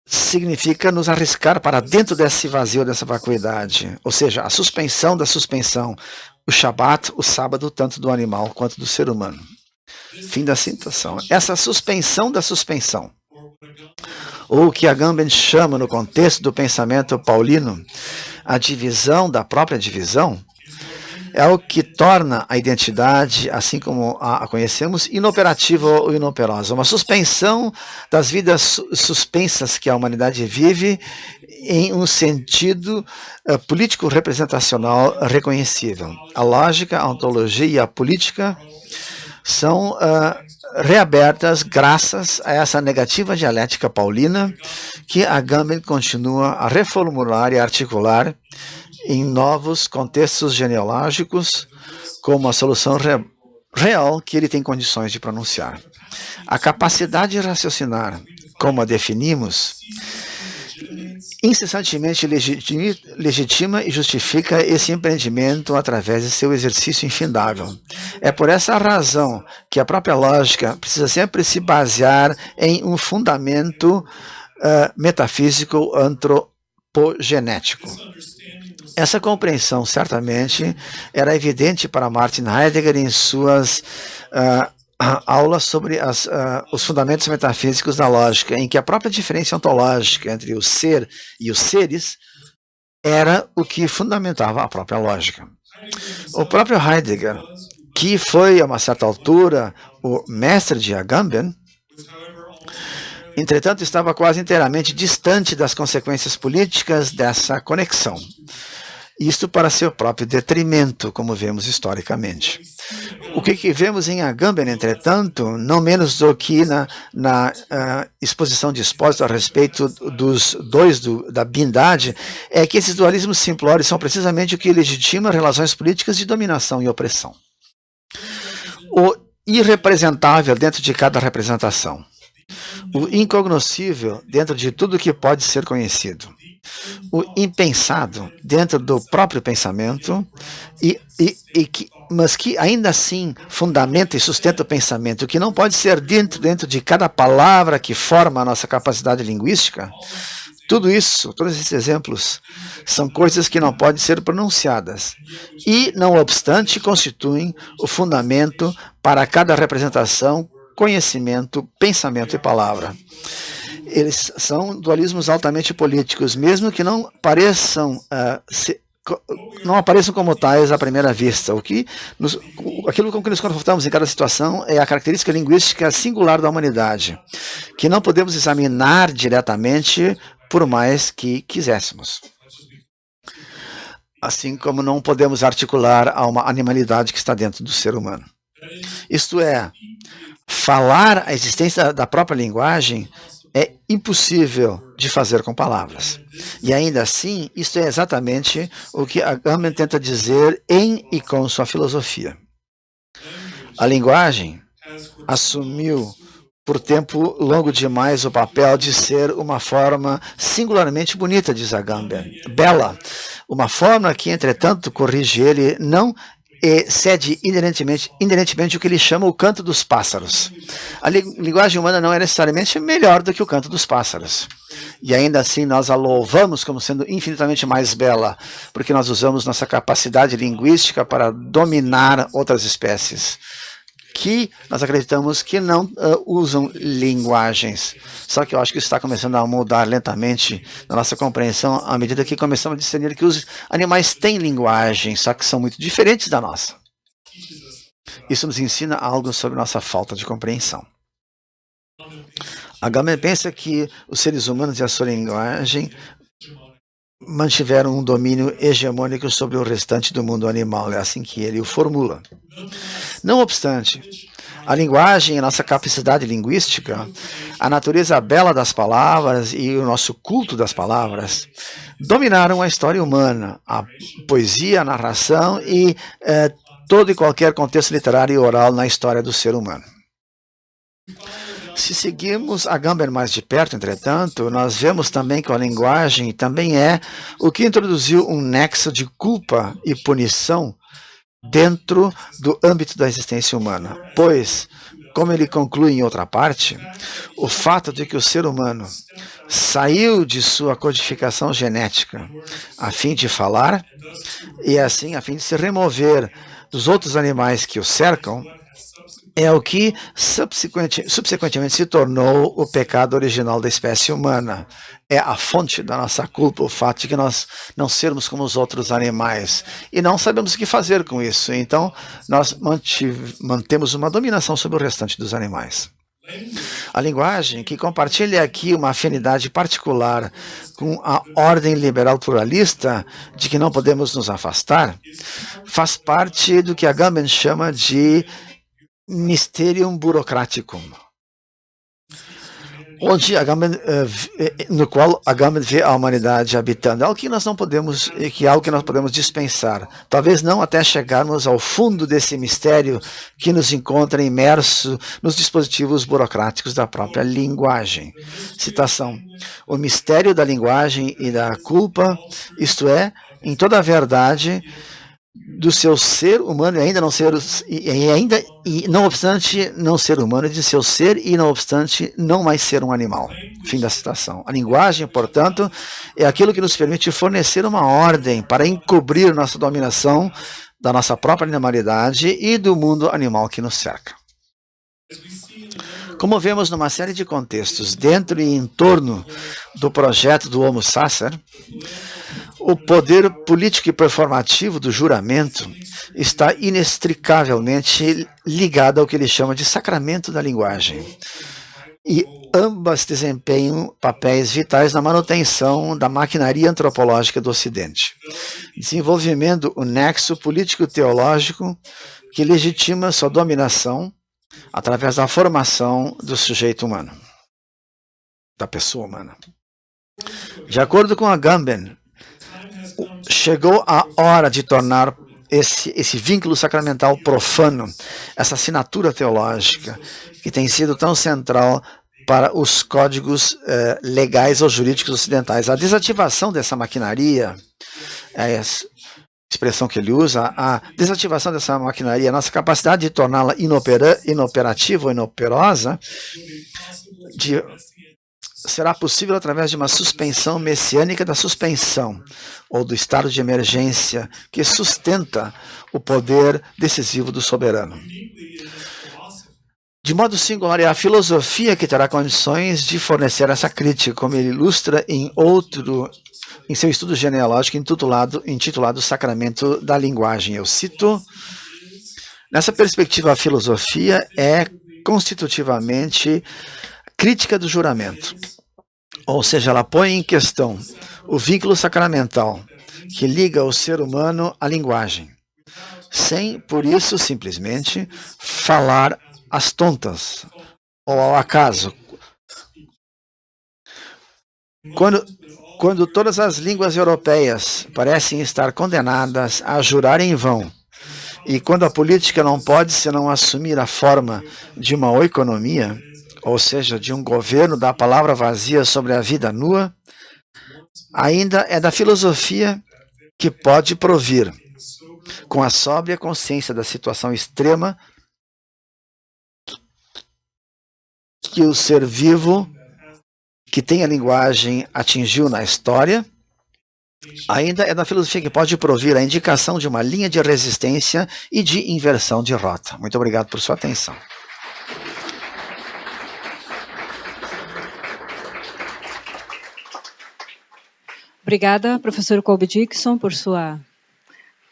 significa nos arriscar para dentro desse vazio, dessa vacuidade, ou seja, a suspensão da suspensão, o Shabat, o sábado, tanto do animal quanto do ser humano. Fim da citação. Essa suspensão da suspensão, ou o que Agamben chama no contexto do pensamento paulino, a divisão da própria divisão, é o que torna a identidade, assim como a conhecemos, inoperativa ou inoperosa. Uma suspensão das vidas suspensas que a humanidade vive em um sentido político representacional reconhecível. A lógica, a ontologia e a política são reabertas graças a essa negativa dialética paulina que Agamben continua a reformular e articular em novos contextos genealógicos como a solução real que ele tem condições de pronunciar. A capacidade de raciocinar, como a definimos, incessantemente legitima e justifica esse empreendimento através de seu exercício infindável. É por essa razão que a própria lógica precisa sempre se basear em um fundamento metafísico antropogenético. Essa compreensão, certamente, era evidente para Martin Heidegger em suas aulas sobre os fundamentos metafísicos da lógica, em que a própria diferença ontológica entre o ser e os seres era o que fundamentava a própria lógica. O próprio Heidegger, que foi, a uma certa altura, o mestre de Agamben, entretanto, estava quase inteiramente distante das consequências políticas dessa conexão. Isto para seu próprio detrimento, como vemos historicamente. O que vemos em Agamben, entretanto, não menos do que na exposição de Spósito a respeito dos dois da bindade, é que esses dualismos simplórios são precisamente o que legitima relações políticas de dominação e opressão. O irrepresentável dentro de cada representação. o incognoscível dentro de tudo que pode ser conhecido, o impensado dentro do próprio pensamento, mas que ainda assim fundamenta e sustenta o pensamento, que não pode ser dentro de cada palavra que forma a nossa capacidade linguística. Tudo isso, todos esses exemplos, são coisas que não podem ser pronunciadas e, não obstante, constituem o fundamento para cada representação, conhecimento, pensamento e palavra. Eles são dualismos altamente políticos, mesmo que não apareçam como tais à primeira vista. Aquilo com que nos confrontamos em cada situação é a característica linguística singular da humanidade, que não podemos examinar diretamente por mais que quiséssemos. Assim como não podemos articular a uma animalidade que está dentro do ser humano. Isto é, falar a existência da própria linguagem é impossível de fazer com palavras. E ainda assim, isso é exatamente o que Agamben tenta dizer em e com sua filosofia. A linguagem assumiu por tempo longo demais o papel de ser uma forma singularmente bonita, diz Agamben, bela, uma forma que, entretanto, corrige ele, não excede inerentemente o que ele chama o canto dos pássaros. A linguagem humana não é necessariamente melhor do que o canto dos pássaros. E ainda assim nós a louvamos como sendo infinitamente mais bela, porque nós usamos nossa capacidade linguística para dominar outras espécies, que nós acreditamos que não usam linguagens. Só que eu acho que isso está começando a mudar lentamente na nossa compreensão à medida que começamos a discernir que os animais têm linguagem, só que são muito diferentes da nossa. Isso nos ensina algo sobre nossa falta de compreensão. Agamben pensa que os seres humanos e a sua linguagem mantiveram um domínio hegemônico sobre o restante do mundo animal. É assim que ele o formula. Não obstante, a linguagem e a nossa capacidade linguística, a natureza bela das palavras e o nosso culto das palavras dominaram a história humana, a poesia, a narração e todo e qualquer contexto literário e oral na história do ser humano. Se seguirmos Agamben mais de perto, entretanto, nós vemos também que a linguagem também é o que introduziu um nexo de culpa e punição dentro do âmbito da existência humana. Pois, como ele conclui em outra parte, o fato de que o ser humano saiu de sua codificação genética a fim de falar e assim a fim de se remover dos outros animais que o cercam, é o que subsequentemente se tornou o pecado original da espécie humana. É a fonte da nossa culpa, o fato de que nós não sermos como os outros animais. E não sabemos o que fazer com isso. Então, nós mantemos uma dominação sobre o restante dos animais. A linguagem, que compartilha aqui uma afinidade particular com a ordem liberal pluralista, de que não podemos nos afastar, faz parte do que Agamben chama de Mysterium Burocraticum, no qual Agamben vê a humanidade habitando. É algo que nós não podemos, dispensar. Talvez não até chegarmos ao fundo desse mistério que nos encontra imerso nos dispositivos burocráticos da própria linguagem. Citação: o mistério da linguagem e da culpa, isto é, em toda a verdade do seu ser humano e não obstante não ser humano, de seu ser e não obstante não mais ser um animal. Fim da citação. A linguagem, portanto, é aquilo que nos permite fornecer uma ordem para encobrir nossa dominação da nossa própria animalidade e do mundo animal que nos cerca. Como vemos numa série de contextos dentro e em torno do projeto do Homo Sacer, o poder político e performativo do juramento está inextricavelmente ligado ao que ele chama de sacramento da linguagem. E ambas desempenham papéis vitais na manutenção da maquinaria antropológica do Ocidente, desenvolvendo o nexo político-teológico que legitima sua dominação através da formação do sujeito humano, da pessoa humana. De acordo com Agamben, chegou a hora de tornar esse vínculo sacramental profano, essa assinatura teológica, que tem sido tão central para os códigos legais ou jurídicos ocidentais. A desativação dessa maquinaria, a expressão que ele usa, a desativação dessa maquinaria, a nossa capacidade de torná-la inoperativa ou inoperosa, será possível através de uma suspensão messiânica da suspensão, ou do estado de emergência que sustenta o poder decisivo do soberano. De modo singular, é a filosofia que terá condições de fornecer essa crítica, como ele ilustra em seu estudo genealógico intitulado Sacramento da Linguagem. Eu cito: nessa perspectiva, a filosofia é constitutivamente crítica do juramento, ou seja, ela põe em questão o vínculo sacramental que liga o ser humano à linguagem, sem, por isso, simplesmente falar às tontas ou ao acaso. Quando todas as línguas europeias parecem estar condenadas a jurar em vão, e quando a política não pode senão assumir a forma de uma oikonomia, ou seja, de um governo da palavra vazia sobre a vida nua, ainda é da filosofia que pode provir, com a sóbria consciência da situação extrema, que o ser vivo que tem a linguagem atingiu na história, ainda é da filosofia que pode provir a indicação de uma linha de resistência e de inversão de rota. Muito obrigado por sua atenção. Obrigada, professor Colby Dickson, por sua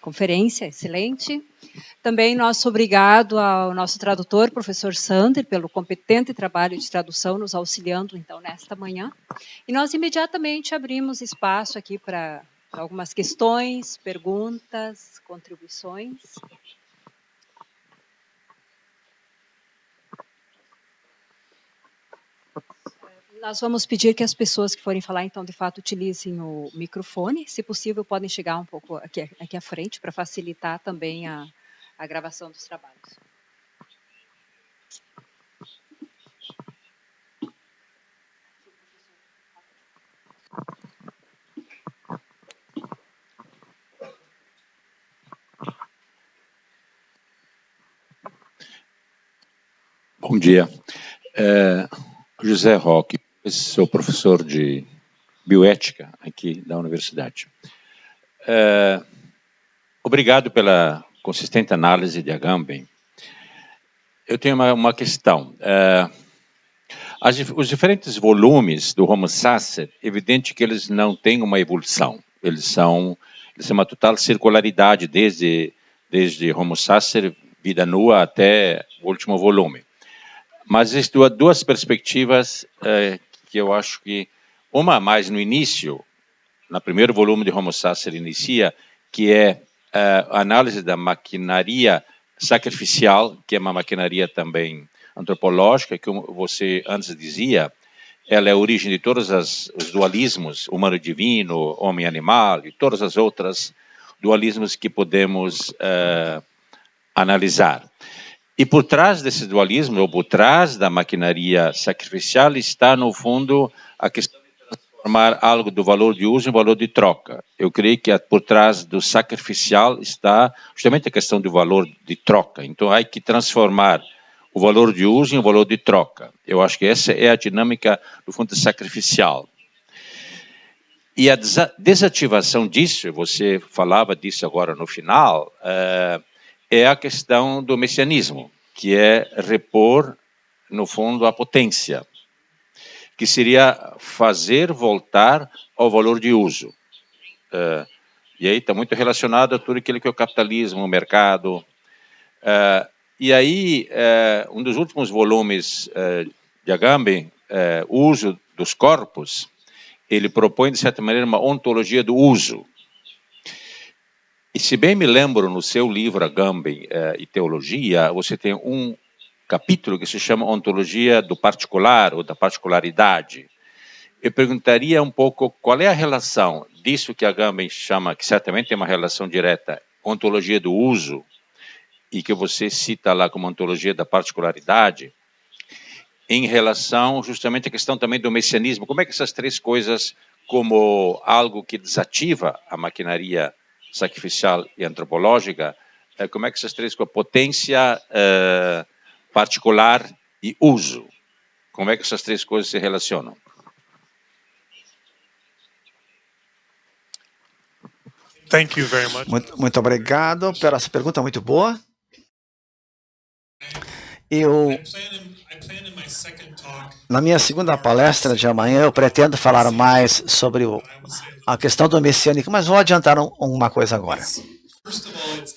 conferência excelente. Também nosso obrigado ao nosso tradutor, professor Sander, pelo competente trabalho de tradução, nos auxiliando, então, nesta manhã. E nós imediatamente abrimos espaço aqui para algumas questões, perguntas, contribuições. Nós vamos pedir que as pessoas que forem falar, então, de fato, utilizem o microfone. Se possível, podem chegar um pouco aqui à frente para facilitar também a gravação dos trabalhos. Bom dia. José Roque, sou professor de bioética aqui da universidade. Obrigado pela consistente análise de Agamben. Eu tenho uma questão. Os diferentes volumes do Homo Sacer, é evidente que eles não têm uma evolução. Eles são uma total circularidade, desde Homo Sacer, vida nua, até o último volume. Mas existem duas perspectivas que eu acho que, uma mais no início, no primeiro volume de Homo Sacer inicia, que é a análise da maquinaria sacrificial, que é uma maquinaria também antropológica, que você antes dizia, ela é a origem de todos os dualismos, humano-divino, homem-animal, e todas as outras dualismos que podemos analisar. E por trás desse dualismo, ou por trás da maquinaria sacrificial, está, no fundo, a questão de transformar algo do valor de uso em valor de troca. Eu creio que por trás do sacrificial está justamente a questão do valor de troca. Então, há que transformar o valor de uso em valor de troca. Eu acho que essa é a dinâmica, do fundo, sacrificial. E a desativação disso, você falava disso agora no final, é a questão do messianismo, que é repor, no fundo, a potência, que seria fazer voltar ao valor de uso. E aí está muito relacionado a tudo aquilo que é o capitalismo, o mercado. E aí, um dos últimos volumes de Agamben, o uso dos corpos, ele propõe, de certa maneira, uma ontologia do uso. E se bem me lembro, no seu livro Agamben e Teologia, você tem um capítulo que se chama Ontologia do Particular, ou da Particularidade. Eu perguntaria um pouco qual é a relação disso que Agamben chama, que certamente tem uma relação direta, ontologia do uso, e que você cita lá como ontologia da particularidade, em relação justamente à questão também do messianismo. Como é que essas três coisas, como algo que desativa a maquinaria sacrificial e antropológica, como é que essas três coisas, potência, particular e uso, como é que essas três coisas se relacionam? Thank you very much. Muito obrigado pela essa pergunta muito boa. Na minha segunda palestra de amanhã, eu pretendo falar mais sobre a questão do messiânico, mas vou adiantar uma coisa agora.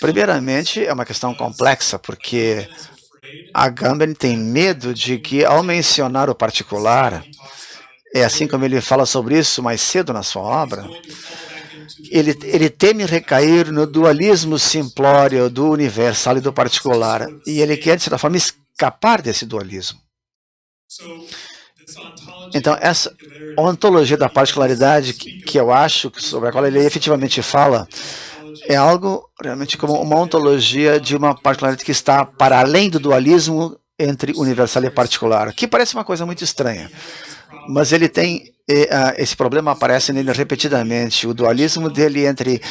Primeiramente, é uma questão complexa, porque Agamben tem medo de que, ao mencionar o particular, é assim como ele fala sobre isso mais cedo na sua obra, ele teme recair no dualismo simplório do universal e do particular, e ele quer, de certa forma, escapar desse dualismo. Então, essa ontologia da particularidade que eu acho, sobre a qual ele efetivamente fala, é algo realmente como uma ontologia de uma particularidade que está para além do dualismo entre universal e particular, que parece uma coisa muito estranha. Mas ele tem, esse problema aparece nele repetidamente, o dualismo dele entre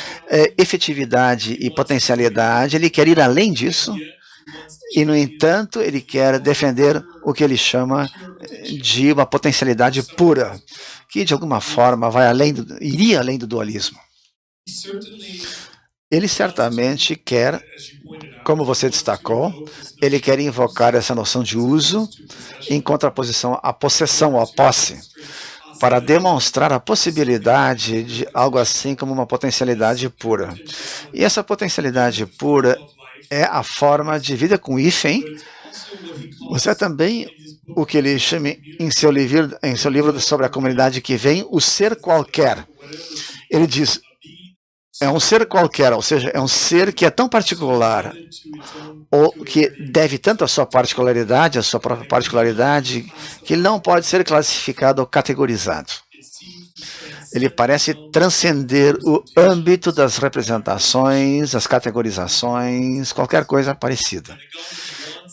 efetividade e potencialidade, ele quer ir além disso, e, no entanto, ele quer defender o que ele chama de uma potencialidade pura, que, de alguma forma, iria além do dualismo. Ele certamente quer, como você destacou, ele quer invocar essa noção de uso em contraposição à possessão, ou à posse, para demonstrar a possibilidade de algo assim como uma potencialidade pura. E essa potencialidade pura é a forma de vida com hífen. Você também, o que ele chama em seu livro sobre a comunidade que vem, o ser qualquer. Ele diz, é um ser qualquer, ou seja, é um ser que é tão particular, ou que deve tanto à sua particularidade, à sua própria particularidade, que ele não pode ser classificado ou categorizado. Ele parece transcender o âmbito das representações, das categorizações, qualquer coisa parecida.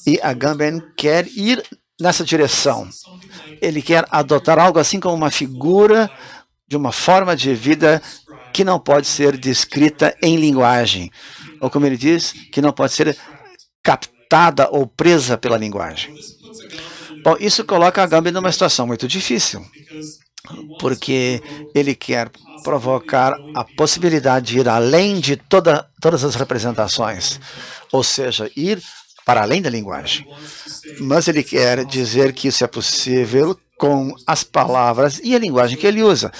E Agamben quer ir nessa direção. Ele quer adotar algo assim como uma figura de uma forma de vida que não pode ser descrita em linguagem, ou como ele diz, que não pode ser captada ou presa pela linguagem. Bom, isso coloca Agamben numa situação muito difícil, porque ele quer provocar a possibilidade de ir além de todas as representações, ou seja, ir para além da linguagem. Mas ele quer dizer que isso é possível com as palavras e a linguagem que ele usa.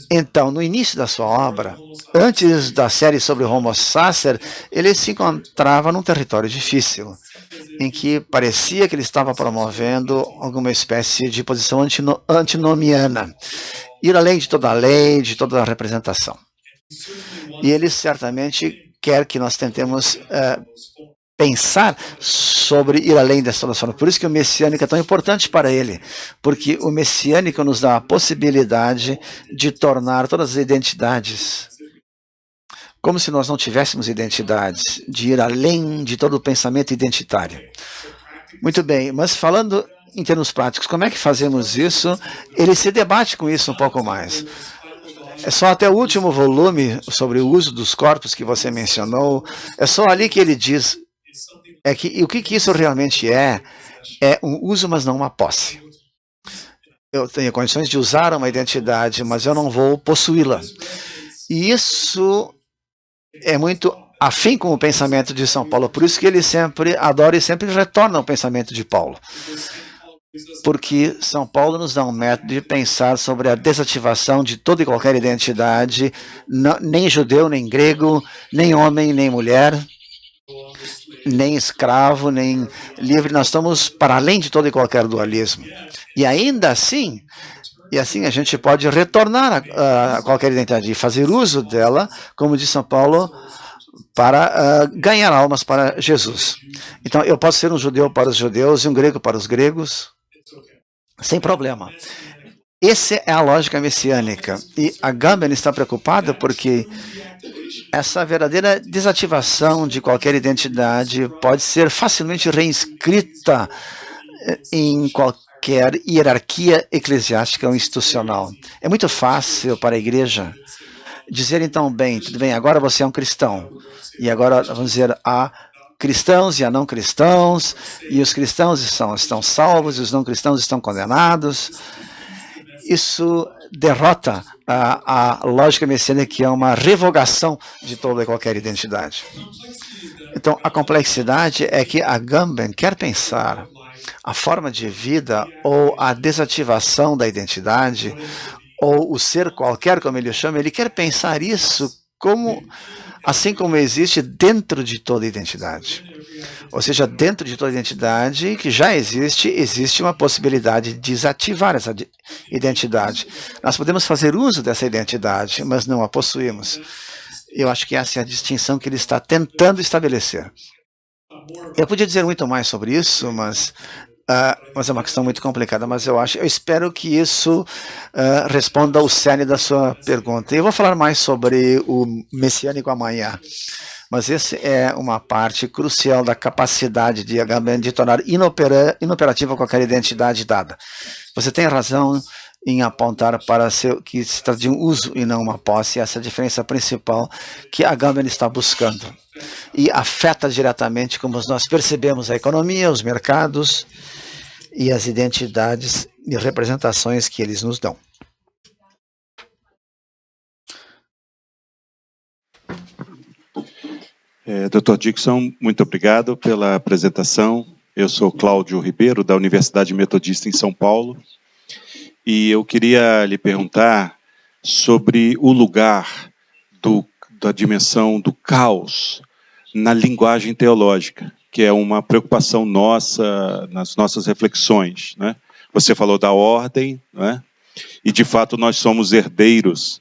Então, no início da sua obra, antes da série sobre o Homo Sacer, ele se encontrava num território difícil, em que parecia que ele estava promovendo alguma espécie de posição antinomiana, ir além de toda a lei, de toda a representação. E ele certamente quer que nós tentemos pensar sobre ir além dessa solução. Por isso que o messiânico é tão importante para ele, porque o messiânico nos dá a possibilidade de tornar todas as identidades como se nós não tivéssemos identidades, de ir além de todo o pensamento identitário. Muito bem, mas falando em termos práticos, como é que fazemos isso? Ele se debate com isso um pouco mais. É só até o último volume sobre o uso dos corpos que você mencionou, é só ali que ele diz e o que isso realmente é um uso, mas não uma posse. Eu tenho condições de usar uma identidade, mas eu não vou possuí-la. E isso é muito afim com o pensamento de São Paulo, por isso que ele sempre adora e sempre retorna ao pensamento de Paulo. Porque São Paulo nos dá um método de pensar sobre a desativação de toda e qualquer identidade, nem judeu, nem grego, nem homem, nem mulher, nem escravo, nem livre. Nós estamos para além de todo e qualquer dualismo. E ainda assim, a gente pode retornar a qualquer identidade e fazer uso dela, como diz São Paulo, para ganhar almas para Jesus. Então, eu posso ser um judeu para os judeus e um grego para os gregos, sem problema. Essa é a lógica messiânica. E Agamben está preocupado porque essa verdadeira desativação de qualquer identidade pode ser facilmente reinscrita em qualquer hierarquia eclesiástica ou institucional. É muito fácil para a igreja dizer, então, bem, tudo bem, agora você é um cristão. E agora vamos dizer, há cristãos e há não cristãos, e os cristãos estão salvos e os não cristãos estão condenados. Isso derrota a lógica messiânica, que é uma revogação de toda e qualquer identidade. Então, a complexidade é que Agamben quer pensar a forma de vida ou a desativação da identidade, ou o ser qualquer, como ele chama, ele quer pensar isso como, assim como existe dentro de toda identidade. Ou seja, dentro de toda identidade que já existe uma possibilidade de desativar essa identidade. Nós podemos fazer uso dessa identidade, mas não a possuímos. Eu acho que essa é a distinção que ele está tentando estabelecer. Eu podia dizer muito mais sobre isso, mas é uma questão muito complicada, mas eu espero que isso responda ao cerne da sua pergunta. Eu vou falar mais sobre o messiânico amanhã, mas essa é uma parte crucial da capacidade de Agamben de tornar inoperativa qualquer identidade dada. Você tem razão em apontar para que se trata de um uso e não uma posse. Essa é a diferença principal que Agamben está buscando. E afeta diretamente como nós percebemos a economia, os mercados e as identidades e representações que eles nos dão. Dr. Dickson, muito obrigado pela apresentação. Eu sou Cláudio Ribeiro, da Universidade Metodista em São Paulo, e eu queria lhe perguntar sobre o lugar da dimensão do caos na linguagem teológica, que é uma preocupação nossa, nas nossas reflexões, né? Você falou da ordem, né? E de fato nós somos herdeiros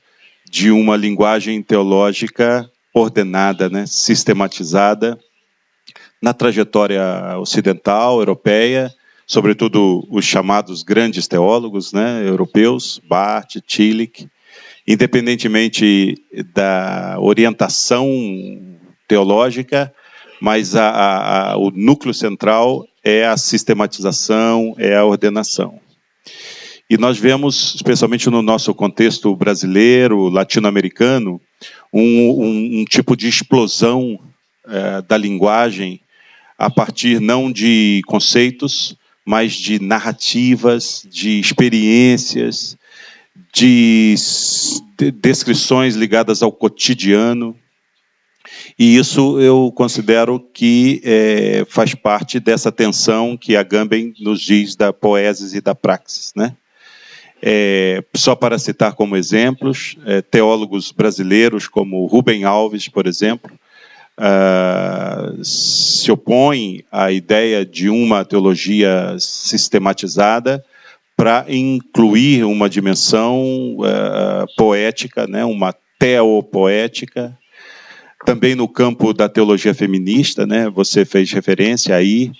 de uma linguagem teológica ordenada, né? Sistematizada na trajetória ocidental, europeia, sobretudo os chamados grandes teólogos, né? Europeus, Barth, Tillich, independentemente da orientação teológica, mas o núcleo central é a sistematização, é a ordenação. E nós vemos, especialmente no nosso contexto brasileiro, latino-americano, um tipo de explosão da linguagem a partir não de conceitos, mas de narrativas, de experiências, de descrições ligadas ao cotidiano. E isso eu considero que faz parte dessa tensão que Agamben nos diz da poesis e da praxis, né? Só para citar como exemplos, teólogos brasileiros como Rubem Alves, por exemplo, se opõem à ideia de uma teologia sistematizada para incluir uma dimensão poética, né? Uma teopoética. Também no campo da teologia feminista, né, você fez referência aí,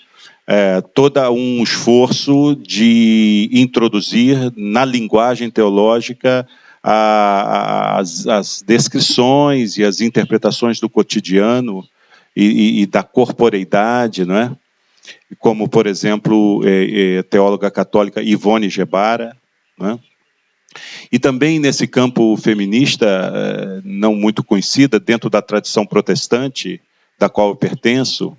todo um esforço de introduzir na linguagem teológica as descrições e as interpretações do cotidiano e da corporeidade, né? Como, por exemplo, a teóloga católica Ivone Gebara, né? E também nesse campo feminista, não muito conhecida, dentro da tradição protestante, da qual eu pertenço,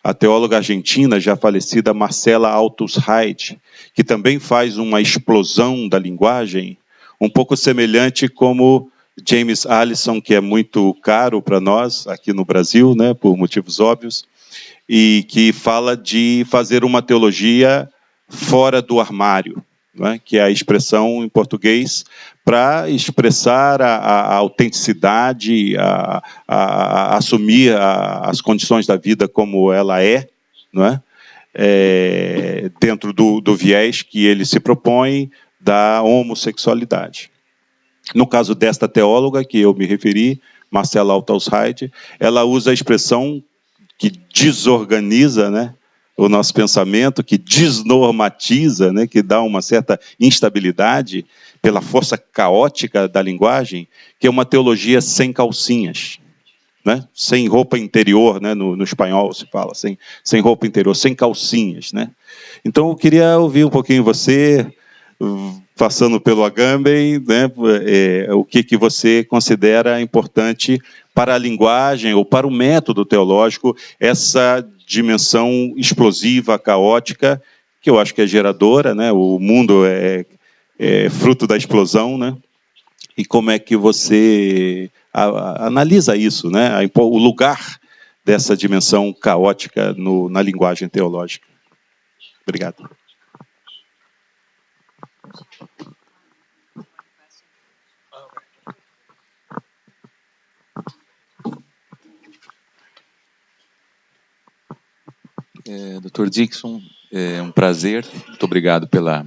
a teóloga argentina, já falecida, Marcela Althus-Heide, que também faz uma explosão da linguagem, um pouco semelhante como James Allison, que é muito caro para nós, aqui no Brasil, né, por motivos óbvios, e que fala de fazer uma teologia fora do armário, né, que é a expressão em português para expressar a autenticidade, a assumir as condições da vida como ela é, não é? Dentro do viés que ele se propõe da homossexualidade. No caso desta teóloga que eu me referi, Marcela Althus-Heide, ela usa a expressão que desorganiza, né, o nosso pensamento, que desnormatiza, né, que dá uma certa instabilidade pela força caótica da linguagem, que é uma teologia sem calcinhas. né? Sem roupa interior, né? No espanhol se fala, sem roupa interior, sem calcinhas, né? Então eu queria ouvir um pouquinho você, passando pelo Agamben, né? O que você considera importante para a linguagem ou para o método teológico, essa dimensão explosiva, caótica, que eu acho que é geradora, né? O mundo é fruto da explosão, né? E como é que você analisa isso, né? O lugar dessa dimensão caótica na linguagem teológica. Obrigado. Dr. Dixon, é um prazer. Muito obrigado pela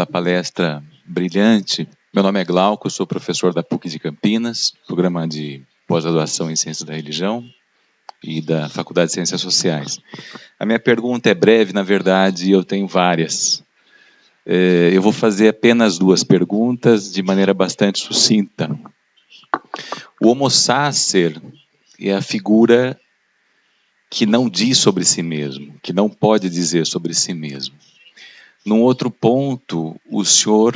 palestra brilhante. Meu nome é Glauco, eu sou professor da PUC de Campinas, programa de pós-graduação em Ciências da Religião e da Faculdade de Ciências Sociais. A minha pergunta é breve, na verdade, eu tenho várias. Eu vou fazer apenas 2 perguntas de maneira bastante sucinta. O Homo sacer é a figura que não diz sobre si mesmo, que não pode dizer sobre si mesmo. Num outro ponto, o senhor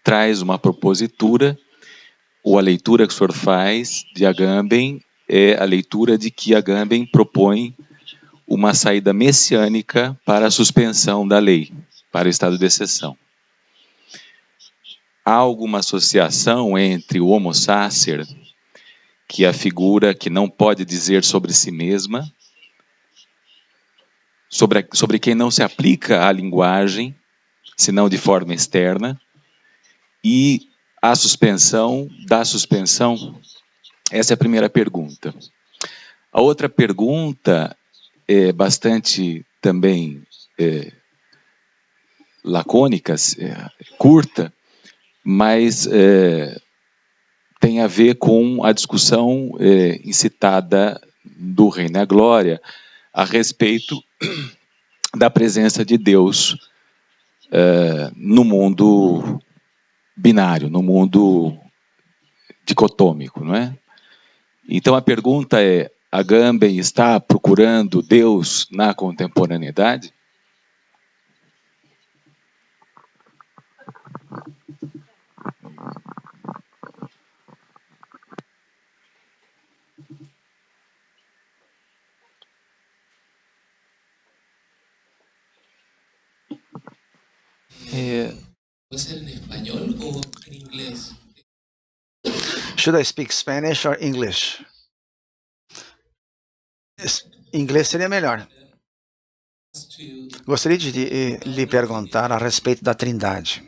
traz uma propositura, ou a leitura que o senhor faz de Agamben é a leitura de que Agamben propõe uma saída messiânica para a suspensão da lei, para o estado de exceção. Há alguma associação entre o Homo sacer, que é a figura que não pode dizer sobre si mesma, sobre quem não se aplica à linguagem, senão de forma externa, e a suspensão da suspensão? Essa é a primeira pergunta. A outra pergunta é bastante também lacônica, curta, mas tem a ver com a discussão incitada do Reino e a Glória a respeito da presença de Deus no mundo binário, no mundo dicotômico, não é? Então a pergunta é: Agamben está procurando Deus na contemporaneidade? Should I speak Spanish or English? Inglês seria melhor. Gostaria de lhe perguntar a respeito da Trindade,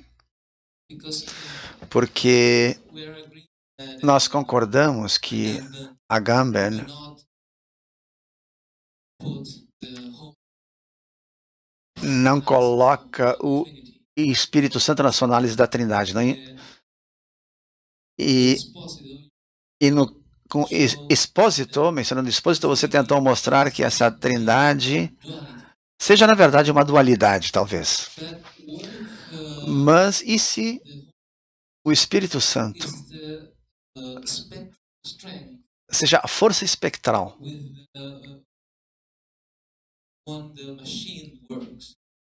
porque nós concordamos que Agamben não coloca o Espírito Santo na sua análise da Trindade. Não? Com Expósito, mencionando Expósito, você tentou mostrar que essa Trindade seja, na verdade, uma dualidade, talvez. Mas e se o Espírito Santo seja a força espectral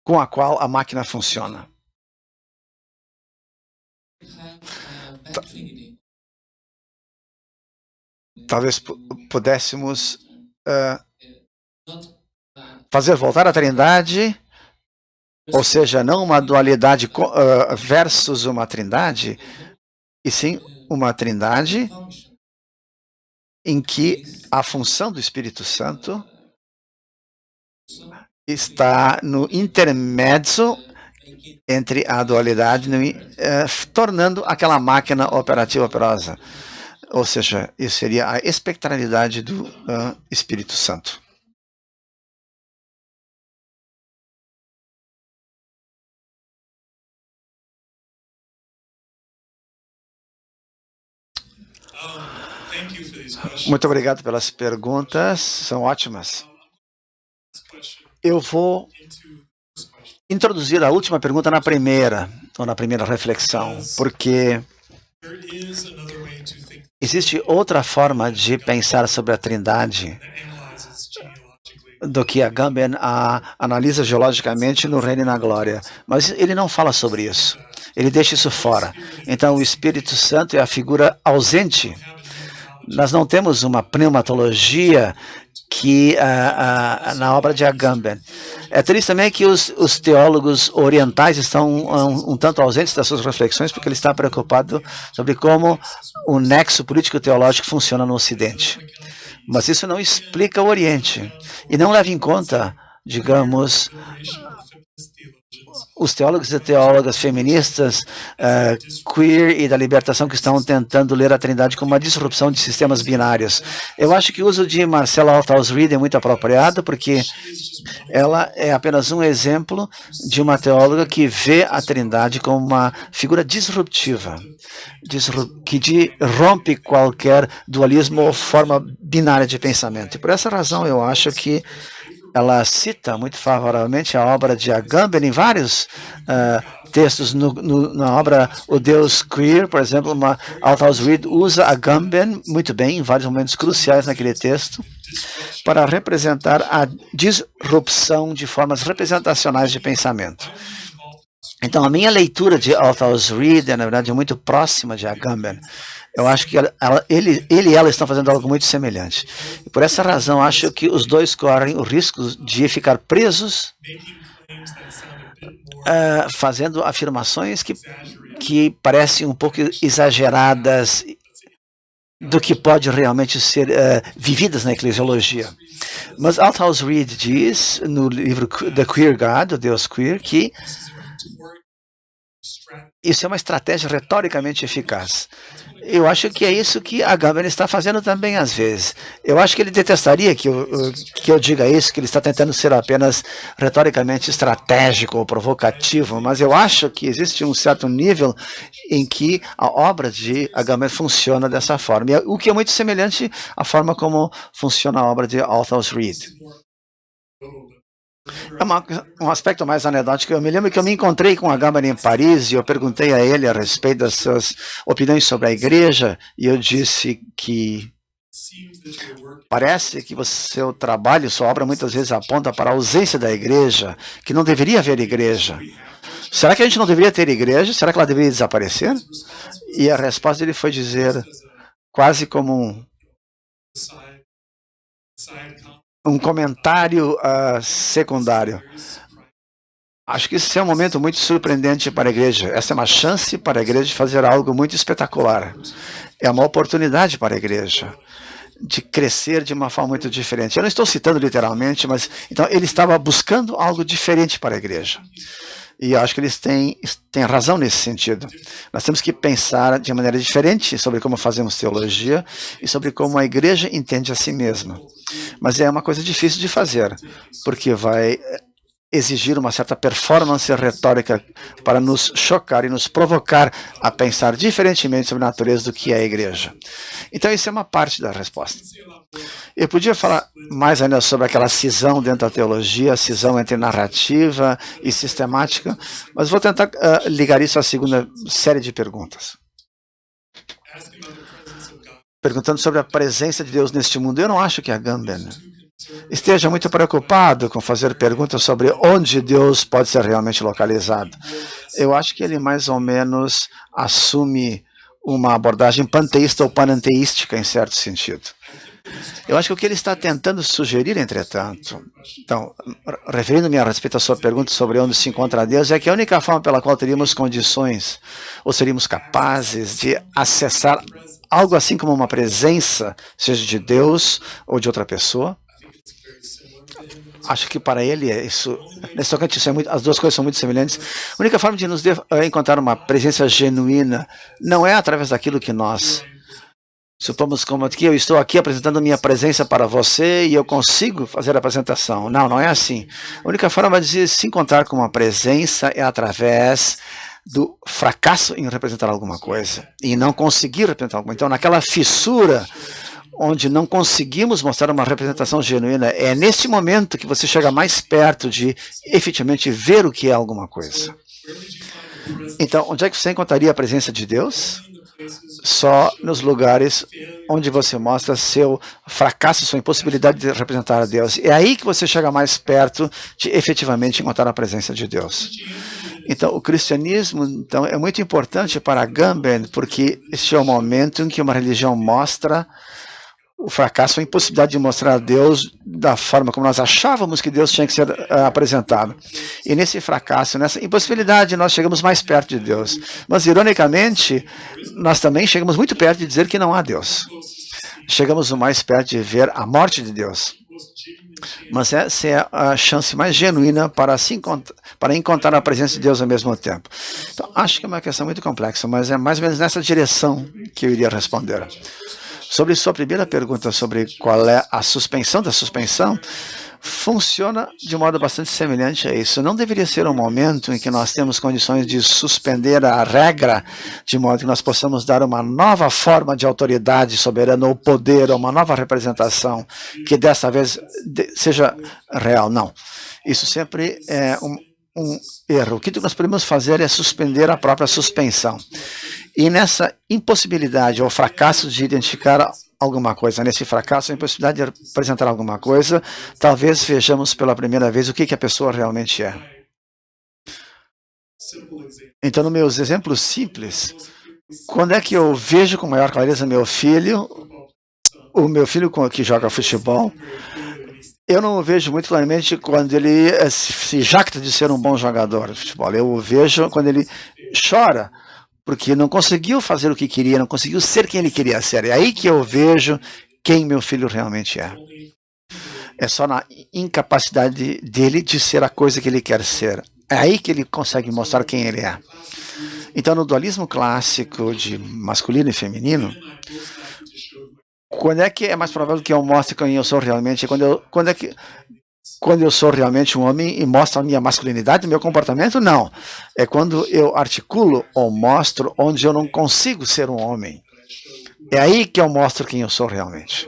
com a qual a máquina funciona? Talvez pudéssemos fazer voltar a Trindade, ou seja, não uma dualidade versus uma Trindade, e sim uma Trindade em que a função do Espírito Santo está no intermédio entre a dualidade, tornando aquela máquina operativa operosa. Ou seja, isso seria a espectralidade do Espírito Santo. Muito obrigado pelas perguntas, são ótimas. Eu vou introduzir a última pergunta na primeira reflexão, porque existe outra forma de pensar sobre a Trindade do que Agamben analisa geologicamente no Reino e na Glória. Mas ele não fala sobre isso. Ele deixa isso fora. Então, o Espírito Santo é a figura ausente. Nós não temos uma pneumatologia que na obra de Agamben. É triste também que os teólogos orientais estão um tanto ausentes das suas reflexões, porque ele está preocupado sobre como o nexo político-teológico funciona no Ocidente. Mas isso não explica o Oriente e não leva em conta, digamos, os teólogos e teólogas feministas, queer e da libertação que estão tentando ler a Trindade como uma disrupção de sistemas binários. Eu acho que o uso de Marcella Althaus-Reid é muito apropriado, porque ela é apenas um exemplo de uma teóloga que vê a Trindade como uma figura disruptiva, que rompe qualquer dualismo ou forma binária de pensamento. E por essa razão eu acho que ela cita muito favoravelmente a obra de Agamben em vários textos. Na obra O Deus Queer, por exemplo, Althaus-Reid usa Agamben muito bem, em vários momentos cruciais naquele texto, para representar a disrupção de formas representacionais de pensamento. Então, a minha leitura de Althaus-Reid é, na verdade, muito próxima de Agamben. Eu acho que ele e ela estão fazendo algo muito semelhante. E por essa razão, acho que os dois correm o risco de ficar presos fazendo afirmações que parecem um pouco exageradas do que pode realmente ser vividas na eclesiologia. Mas Althaus-Reid diz, no livro The Queer God, o Deus Queer, que isso é uma estratégia retoricamente eficaz. Eu acho que é isso que Agamben está fazendo também às vezes. Eu acho que ele detestaria que eu diga isso, que ele está tentando ser apenas retoricamente estratégico ou provocativo, mas eu acho que existe um certo nível em que a obra de Agamben funciona dessa forma, o que é muito semelhante à forma como funciona a obra de Althaus-Reid. É um aspecto mais anedótico. Eu me lembro que eu me encontrei com Agamben em Paris e eu perguntei a ele a respeito das suas opiniões sobre a igreja e eu disse que parece que o seu trabalho, sua obra muitas vezes aponta para a ausência da igreja, que não deveria haver igreja. Será que a gente não deveria ter igreja? Será que ela deveria desaparecer? E a resposta dele foi dizer, quase como um comentário secundário. Acho que esse é um momento muito surpreendente para a igreja. Essa é uma chance para a igreja de fazer algo muito espetacular. É uma oportunidade para a igreja de crescer de uma forma muito diferente. Eu não estou citando literalmente, mas então ele estava buscando algo diferente para a igreja. E eu acho que eles têm razão nesse sentido. Nós temos que pensar de maneira diferente sobre como fazemos teologia e sobre como a igreja entende a si mesma. Mas é uma coisa difícil de fazer, porque vai exigir uma certa performance retórica para nos chocar e nos provocar a pensar diferentemente sobre a natureza do que é a igreja. Então, isso é uma parte da resposta. Eu podia falar mais ainda sobre aquela cisão dentro da teologia, a cisão entre narrativa e sistemática, mas vou tentar ligar isso à segunda série de perguntas. Perguntando sobre a presença de Deus neste mundo. Eu não acho que Agamben esteja muito preocupado com fazer perguntas sobre onde Deus pode ser realmente localizado. Eu acho que ele mais ou menos assume uma abordagem panteísta ou panenteística em certo sentido. Eu acho que o que ele está tentando sugerir, entretanto, então, referindo-me a respeito à sua pergunta sobre onde se encontra Deus, é que a única forma pela qual teríamos condições ou seríamos capazes de acessar algo assim como uma presença, seja de Deus ou de outra pessoa, acho que para ele isso, nesse tocante, as duas coisas são muito semelhantes. A única forma de nos encontrar uma presença genuína não é através daquilo que nós supomos como que eu estou aqui apresentando minha presença para você e eu consigo fazer a apresentação. Não, não é assim. A única forma de se encontrar com uma presença é através do fracasso em representar alguma coisa e não conseguir representar alguma coisa. Então, naquela fissura onde não conseguimos mostrar uma representação genuína, é nesse momento que você chega mais perto de efetivamente ver o que é alguma coisa. Então, onde é que você encontraria a presença de Deus? só nos lugares onde você mostra seu fracasso, sua impossibilidade de representar a Deus. É aí que você chega mais perto de efetivamente encontrar a presença de Deus. Então, o cristianismo é muito importante para Agamben, porque este é o momento em que uma religião mostra o fracasso, a impossibilidade de mostrar a Deus da forma como nós achávamos que Deus tinha que ser apresentado. E nesse fracasso, nessa impossibilidade, nós chegamos mais perto de Deus. Mas, ironicamente, nós também chegamos muito perto de dizer que não há Deus. Chegamos o mais perto de ver a morte de Deus. Mas essa é a chance mais genuína para encontrar a presença de Deus ao mesmo tempo. Então, acho que é uma questão muito complexa, mas é mais ou menos nessa direção que eu iria responder. Sobre sua primeira pergunta, sobre qual é a suspensão da suspensão, funciona de modo bastante semelhante a isso. Não deveria ser um momento em que nós temos condições de suspender a regra, de modo que nós possamos dar uma nova forma de autoridade soberana ou poder, ou uma nova representação, que dessa vez seja real. Não. Isso sempre é um erro. O que nós podemos fazer é suspender a própria suspensão. E nessa impossibilidade ou fracasso de identificar alguma coisa, nesse fracasso, a impossibilidade de apresentar alguma coisa, talvez vejamos pela primeira vez o que a pessoa realmente é. Então, nos meus exemplos simples, quando é que eu vejo com maior clareza o meu filho que joga futebol, eu não o vejo muito claramente quando ele se jacta de ser um bom jogador de futebol. Eu o vejo quando ele chora, porque não conseguiu fazer o que queria, não conseguiu ser quem ele queria ser. É aí que eu vejo quem meu filho realmente é. É só na incapacidade dele de ser a coisa que ele quer ser. É aí que ele consegue mostrar quem ele é. Então, no dualismo clássico de masculino e feminino, quando é que é mais provável que eu mostre quem eu sou realmente? Quando eu sou realmente um homem e mostro a minha masculinidade, o meu comportamento? Não. É quando eu articulo ou mostro onde eu não consigo ser um homem. É aí que eu mostro quem eu sou realmente.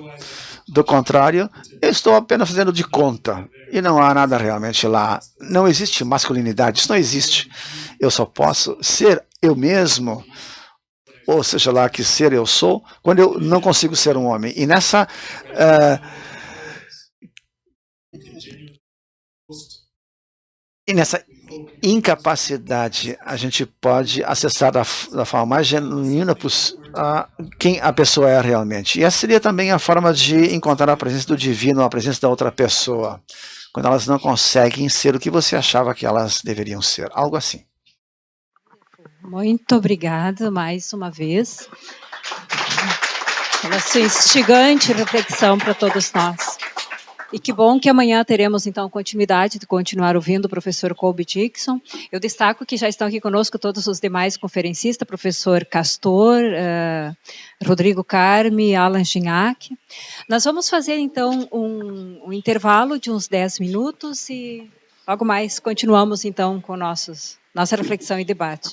Do contrário, eu estou apenas fazendo de conta. E não há nada realmente lá. Não existe masculinidade. Isso não existe. Eu só posso ser eu mesmo, ou seja lá que ser eu sou, quando eu não consigo ser um homem. E nessa incapacidade, a gente pode acessar da forma mais genuína quem a pessoa é realmente. E essa seria também a forma de encontrar a presença do divino, a presença da outra pessoa, quando elas não conseguem ser o que você achava que elas deveriam ser. Algo assim. Muito obrigada mais uma vez pela sua instigante reflexão para todos nós. E que bom que amanhã teremos, então, continuidade de continuar ouvindo o professor Colby Dixon. Eu destaco que já estão aqui conosco todos os demais conferencistas, professor Castor, Rodrigo Carme, Alan Gignac. Nós vamos fazer, então, um intervalo de uns 10 minutos e logo mais continuamos, então, com nossa reflexão e debate.